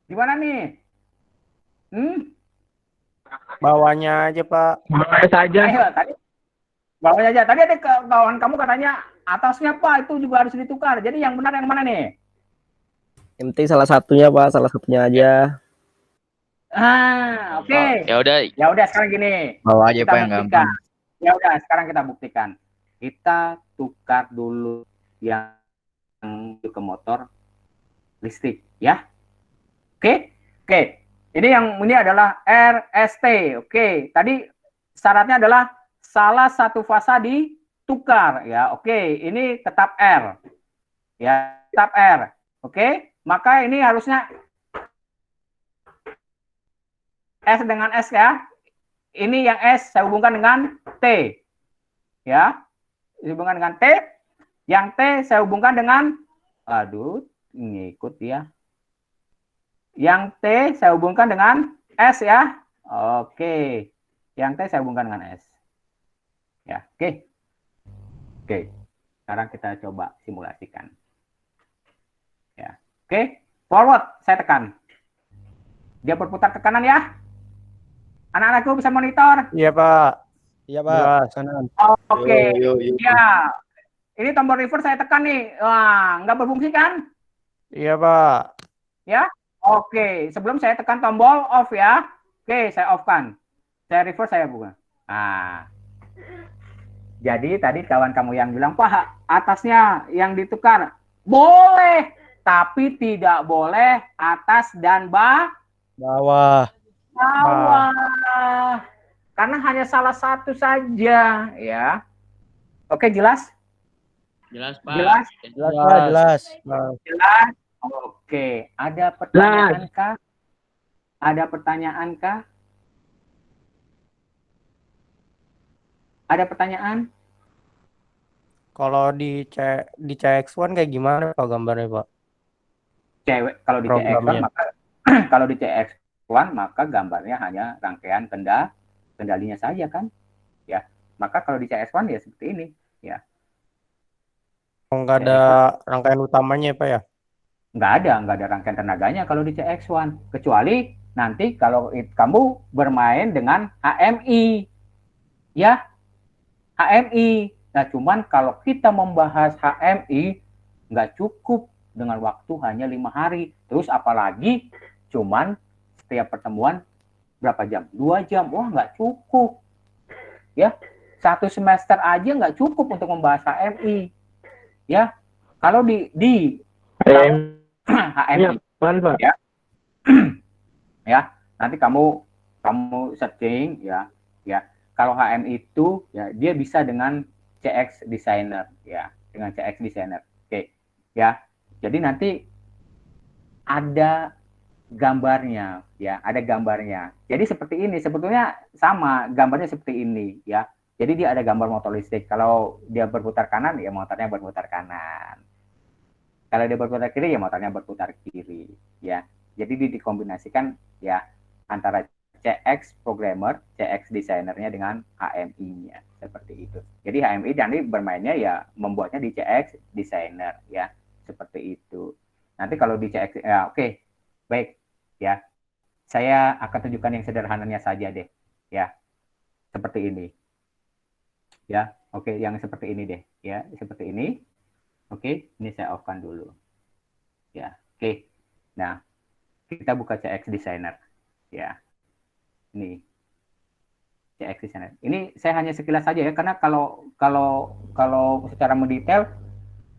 Gimana nih? Bawahnya aja, Pak. Bawahnya saja. Ayo, tadi bawahnya aja. Tadi ada kawan kamu katanya atasnya Pak itu juga harus ditukar. Jadi yang benar yang mana nih? Yang penting salah satunya, Pak. Salah satunya aja. Oke. Ya udah Sekarang gini. Bawa aja, Kita Pak, yang buktikan. gampang. Ya udah, sekarang kita buktikan. Kita tukar dulu yang ke motor listrik, ya. Oke. Ini adalah RST. Oke. Tadi syaratnya adalah salah satu fasa ditukar, ya. Oke. Ini tetap R. Ya, tetap R. Oke, maka ini harusnya S dengan S ya. Ini yang S saya hubungkan dengan T. Ya, dihubungkan dengan T. Yang T saya hubungkan dengan, aduh, ngikut ya. Yang T saya hubungkan dengan S ya. Oke. Yang T saya hubungkan dengan S. Ya, oke. Oke. Sekarang kita coba simulasikan. Ya. Oke, forward saya tekan. Dia berputar ke kanan ya. Anak-anakku bisa monitor. Iya, Pak. Iya, Pak. Jelas, kanan. Oke. Ya. Ini tombol reverse saya tekan nih. Wah, nggak berfungsi kan? Iya, Pak. Ya. Oke, sebelum saya tekan tombol off ya. Oke, saya off kan. Saya reverse saya buka. Nah. Jadi tadi kawan kamu yang bilang, Pak, atasnya yang ditukar. Boleh, tapi tidak boleh atas dan Bawah. bawah. Karena hanya salah satu saja, ya. Oke, jelas? Jelas, Pak. Jelas? Jelas, Pak, jelas. Jelas? Oke, ada pertanyaan kah? Ada pertanyaan kah? Ada pertanyaan? Kalau di CX1 kayak gimana Pak gambarnya, Pak? Cewek kalau di CX1 Programnya. maka kalau di CX1 maka gambarnya hanya rangkaian kendalinya saja kan? Ya. Maka kalau di CX1 ya seperti ini, ya. Nggak ada rangkaian utamanya, Pak ya? Nggak ada rangkaian tenaganya kalau di CX1. Kecuali nanti kalau kamu bermain dengan HMI. Ya, HMI. Nah, cuman kalau kita membahas HMI, nggak cukup dengan waktu hanya 5 hari. Terus apalagi cuman setiap pertemuan berapa jam? 2 jam. Wah, nggak cukup. Ya, 1 semester aja nggak cukup untuk membahas HMI. Ya, kalau di HMI, Pak. ya, ya, nanti kamu searching ya. Kalau HMI itu ya dia bisa dengan CX Designer ya, dengan CX Designer. Oke. Ya. Jadi nanti ada gambarnya ya, ada gambarnya. Jadi seperti ini, sebetulnya sama, gambarnya seperti ini ya. Jadi dia ada gambar motor listrik. Kalau dia berputar kanan ya motornya berputar kanan. Kalau dia berputar kiri ya motornya berputar kiri ya. Jadi dikombinasikan ya antara CX programmer, CX designernya dengan HMI-nya seperti itu. Jadi HMI nanti bermainnya ya membuatnya di CX designer ya seperti itu. Nanti kalau di CX ya oke. Baik ya. Saya akan tunjukkan yang sederhananya saja deh ya. Seperti ini. Ya, oke, yang seperti ini deh ya, seperti ini. Oke, ini saya off-kan dulu. Ya, oke. Nah, kita buka CX designer ya. Ini CX Designer. Ini saya hanya sekilas saja ya, karena kalau secara mendetail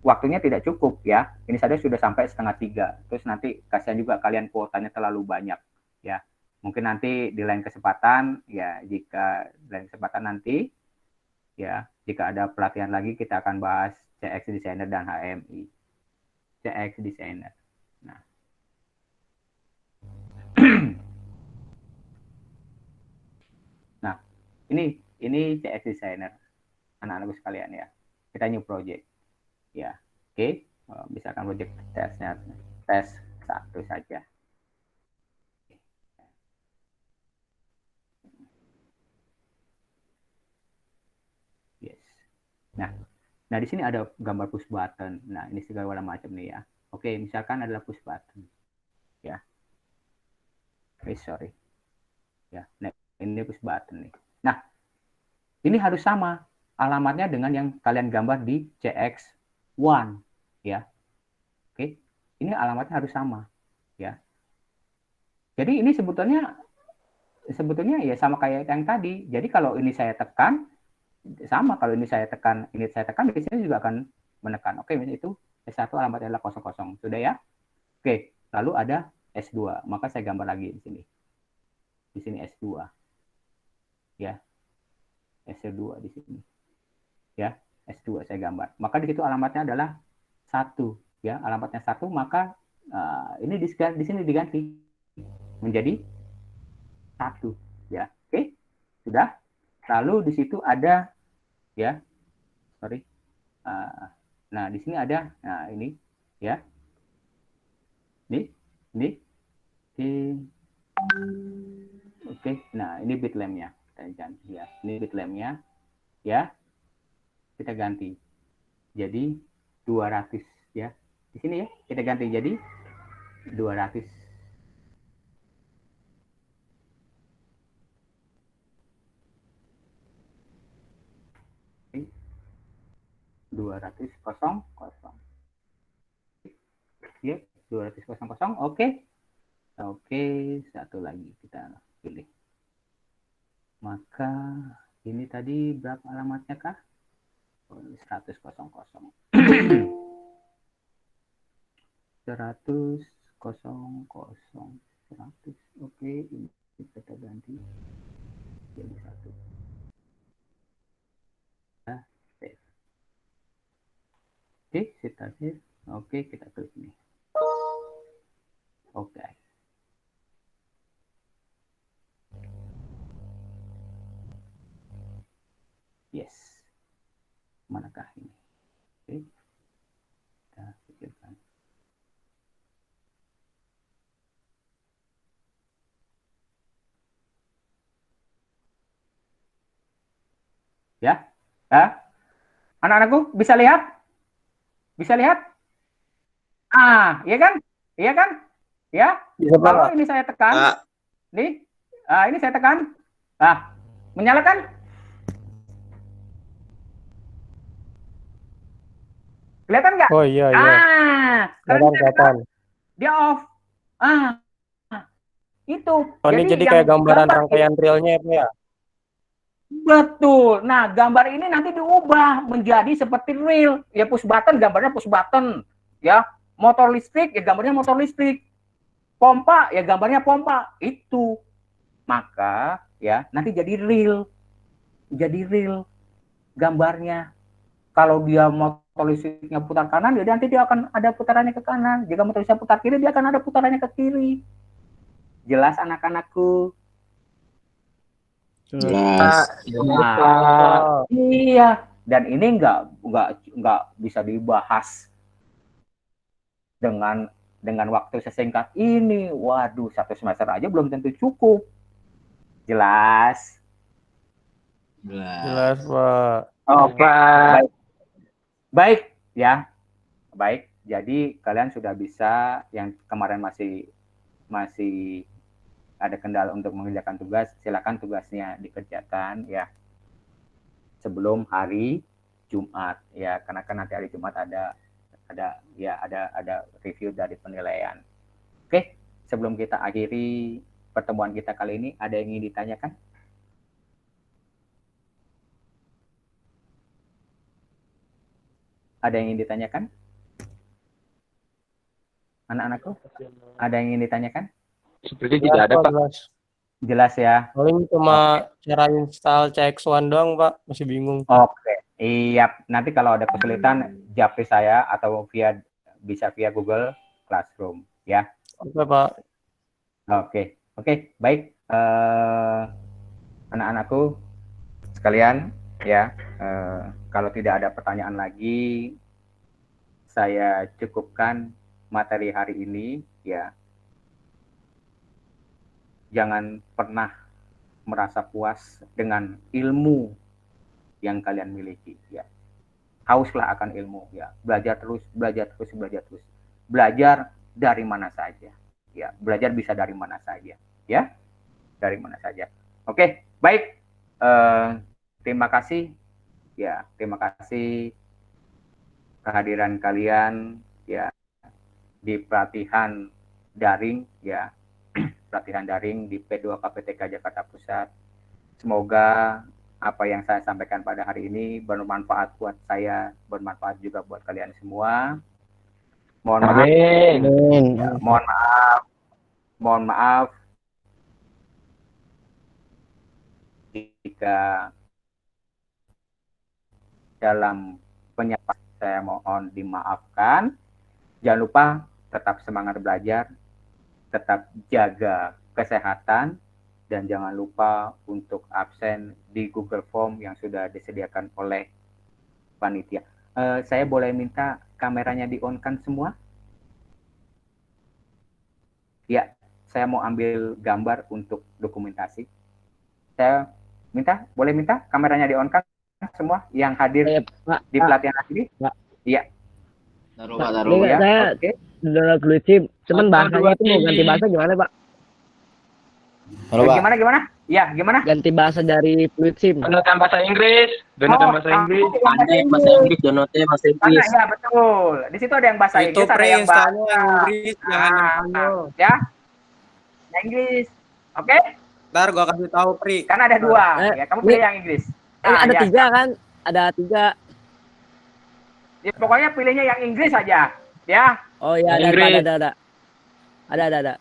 waktunya tidak cukup ya. Ini saja sudah sampai 2:30. Terus nanti kasihan juga kalian kuotanya terlalu banyak ya. Mungkin nanti di lain kesempatan ya, jika di lain kesempatan nanti ya, jika ada pelatihan lagi kita akan bahas CX Designer dan HMI. CX Designer. Nah. Ini CX Designer, anak-anakku sekalian ya. Kita new project, ya. Oke, misalkan project tesnya tes 1 saja. Yes. Nah di sini ada gambar push button. Nah ini segala macam nih ya. Oke, misalkan adalah push button, ya. Sorry, ya. Nah ini push button nih. Nah ini harus sama alamatnya dengan yang kalian gambar di CX1 ya. Oke, ini alamatnya harus sama ya. Jadi ini sebetulnya ya sama kayak yang tadi. Jadi kalau ini saya tekan sama, kalau ini saya tekan di sini juga akan menekan. Oke, misalnya itu S1 alamatnya adalah 00. Sudah ya? Oke, lalu ada S2. Maka saya gambar lagi di sini. Di sini S2. Ya. S2 di sini. Ya, S2 saya gambar. Maka di situ alamatnya adalah 1. ya, alamatnya 1, maka ini di sini diganti menjadi 1, ya. Oke, sudah. Lalu di situ ada, ya, sorry. Nah, di sini ada, nah ini, ya, ini, oke. Nah, ini bitlamp-nya, ya, ini bitlamp-nya, ya, kita ganti jadi 200, ya. Di sini ya, kita ganti jadi 200. Oke. 200 kosong kosong. Ya, 200 kosong kosong. Oke. Oke, satu lagi kita pilih. Maka ini tadi berapa alamatnya kah? 100 kosong kosong. 100 kosong kosong 100. Oke, ini kita ganti jadi 1. Nah, save. Oke, kita save. Oke, kita klik ini. Oke. Yes. Manakah ini? Oke. Kita pikirkan. Ya. Anak-anakku bisa lihat? Bisa lihat? Iya kan? Iya kan? Ya. Bisa, Kalau Pak. ini saya tekan, nih, ini saya tekan, menyala kan? Kelihatan nggak? Oh iya, iya. Kalau Kelihatan. dia off. Itu. Oh, ini jadi kayak gambaran rangkaian realnya ya, Pak ya? Betul. Nah, gambar ini nanti diubah menjadi seperti real. Ya, push button, gambarnya push button. Ya, motor listrik, ya gambarnya motor listrik. Pompa, ya gambarnya pompa. Itu. Maka, ya, nanti jadi real. Jadi real gambarnya. Kalau dia motor listriknya putar kanan, ya nanti dia akan ada putarannya ke kanan. Jika motor listriknya putar kiri, dia akan ada putarannya ke kiri. Jelas anak-anakku? Jelas. Iya, dan ini nggak bisa dibahas dengan waktu sesingkat ini. Waduh, 1 semester aja belum tentu cukup. Jelas? Jelas, Pak. Oke, baik ya, baik. Jadi kalian sudah bisa, yang kemarin masih ada kendala untuk mengerjakan tugas, silakan tugasnya dikerjakan ya sebelum hari Jumat ya, karena kan nanti hari Jumat ada review dari penilaian. Oke, sebelum kita akhiri pertemuan kita kali ini, ada yang ingin ditanyakan? Ada yang ingin ditanyakan? Anak-anakku, ada yang ingin ditanyakan? Seperti tidak ada, Pak. Jelas ya. Paling cuma cara install CX1 doang, Pak. Masih bingung. Oke. Iya, nanti kalau ada kesulitan japri saya atau bisa via Google Classroom ya. Oke, Pak. Oke, baik. Anak-anakku sekalian ya, kalau tidak ada pertanyaan lagi, saya cukupkan materi hari ini ya. Jangan pernah merasa puas dengan ilmu yang kalian miliki ya. Hauslah akan ilmu ya. Belajar terus. Belajar dari mana saja ya. Belajar bisa dari mana saja ya. Dari mana saja. Oke, baik. Terima kasih ya. Terima kasih kehadiran kalian ya di pelatihan daring ya. Pelatihan daring di P2 KPTK Jakarta Pusat. Semoga apa yang saya sampaikan pada hari ini bermanfaat buat saya, bermanfaat juga buat kalian semua. Mohon maaf. Ya, mohon maaf jika dalam penyampaian saya mohon dimaafkan Jangan lupa tetap semangat belajar, tetap jaga kesehatan, dan jangan lupa untuk absen di Google Form yang sudah disediakan oleh panitia. Saya boleh minta kameranya di-on-kan semua? Ya, saya mau ambil gambar untuk dokumentasi. Saya boleh minta kameranya di-on-kan semua yang hadir di pelatihan ini? Iya. Taruh Pak, Ini Ya, saya oke. download Fluid Sim, cuman bahasanya itu mau ganti bahasa gimana Pak? Halo Pak. Gimana? Ya, gimana? Ganti bahasa dari Fluid Sim. Downloadan bahasa Inggris. Downloadan bahasa Inggris. Ada yang bahasa Inggris, downloadnya bahasa Karena Inggris. ya betul. Di situ ada yang bahasa Itu Inggris, ada yang Prince, bahasa kamu yang Inggris, jangan yang Spanyol. ya. Yang Inggris. Oke? Ntar gua kasih tahu Pri. Karena ada dua. Ya, kamu pilih ini- yang Inggris. Ada ya. 3 kan? Ada 3. Ya, pokoknya pilihnya yang Inggris aja. Ya. Oh iya, ada. Ada.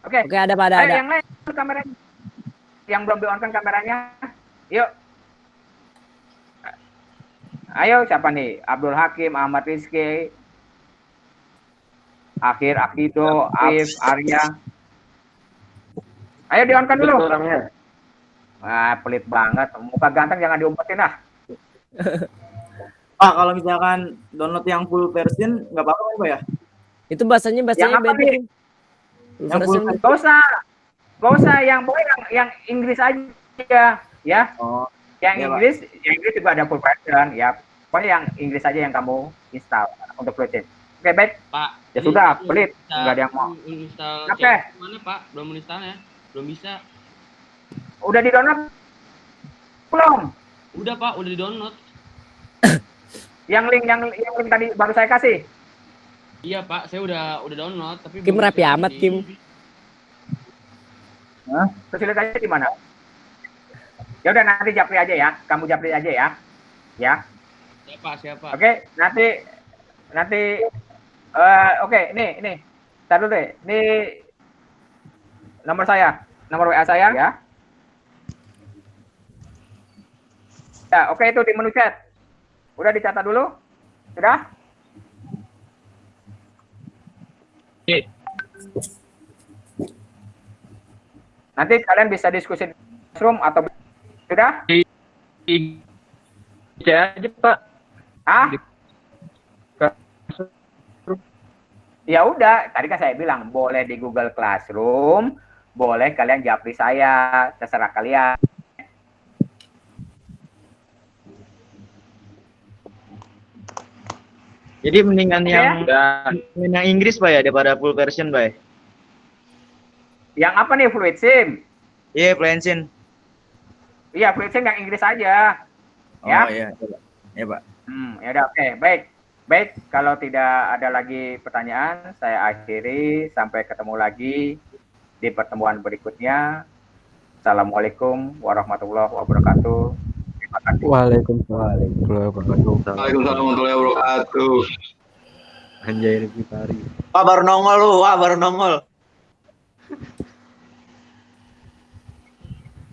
Oke. Oke, ada Pak, ada. Ayo, yang lain kameranya. Yang belum di-on-kan kameranya. Yuk. Ayo, siapa nih? Abdul Hakim, Ahmad Rizky, Akhir, Akido, Arif, Arya. Ayo di-on-kan dulu. Wah, pelit banget. Muka ganteng jangan diumpetin ah. Pak, kalau misalkan download yang full version nggak apa-apa kan Pak ya? Itu bahasanya Yang apa beda. nih? Yang full Versi- Gak usah yang pokoknya yang Inggris aja ya. Oh, Yang iya, Pak. Inggris juga ada full version ya. Pokoknya yang Inggris aja yang kamu install untuk Fluid Sim. Oke, baik. Pak. Ya sudah, pelit. Nggak ada yang mau. Install Oke. mana Pak? Belum install ya? Belum bisa. Udah di-download belum? Udah Pak, udah di-download. Yang link tadi baru saya kasih. Iya Pak, saya udah download tapi Kim belum rapi bisa amat, ini. Kim. Kesulitannya di mana? Ya udah nanti japri aja ya. Kamu japri aja ya. Ya. Siapa? Oke, nanti oke, nih. Ntar dulu deh. Ini nomor WA saya ya. Ya, oke itu di menu chat. Udah dicatat dulu? Sudah? Oke. Nanti kalian bisa diskusi di room atau sudah? aja Pak. Ah? Ya udah, tadi kan saya bilang boleh di Google Classroom, boleh kalian japri saya, terserah kalian. Jadi mendingan Oke, yang Inggris Pak ya daripada full version Pak ya? Yang apa nih Fluid Sim? Iya, Fluensin. Iya, Fluid Sim yang Inggris aja. Ya. Oh iya, coba. Ya Pak. Ya udah, oke, baik. Kalau tidak ada lagi pertanyaan, saya akhiri. Sampai ketemu lagi di pertemuan berikutnya. Assalamualaikum warahmatullahi wabarakatuh. Terima kasih. Waalaikumsalam warahmatullahi wabarakatuh. Waalaikumsalam warahmatullahi wabarakatuh. Anjay Rifki Tari. Pak baru nongol lu, baru nongol.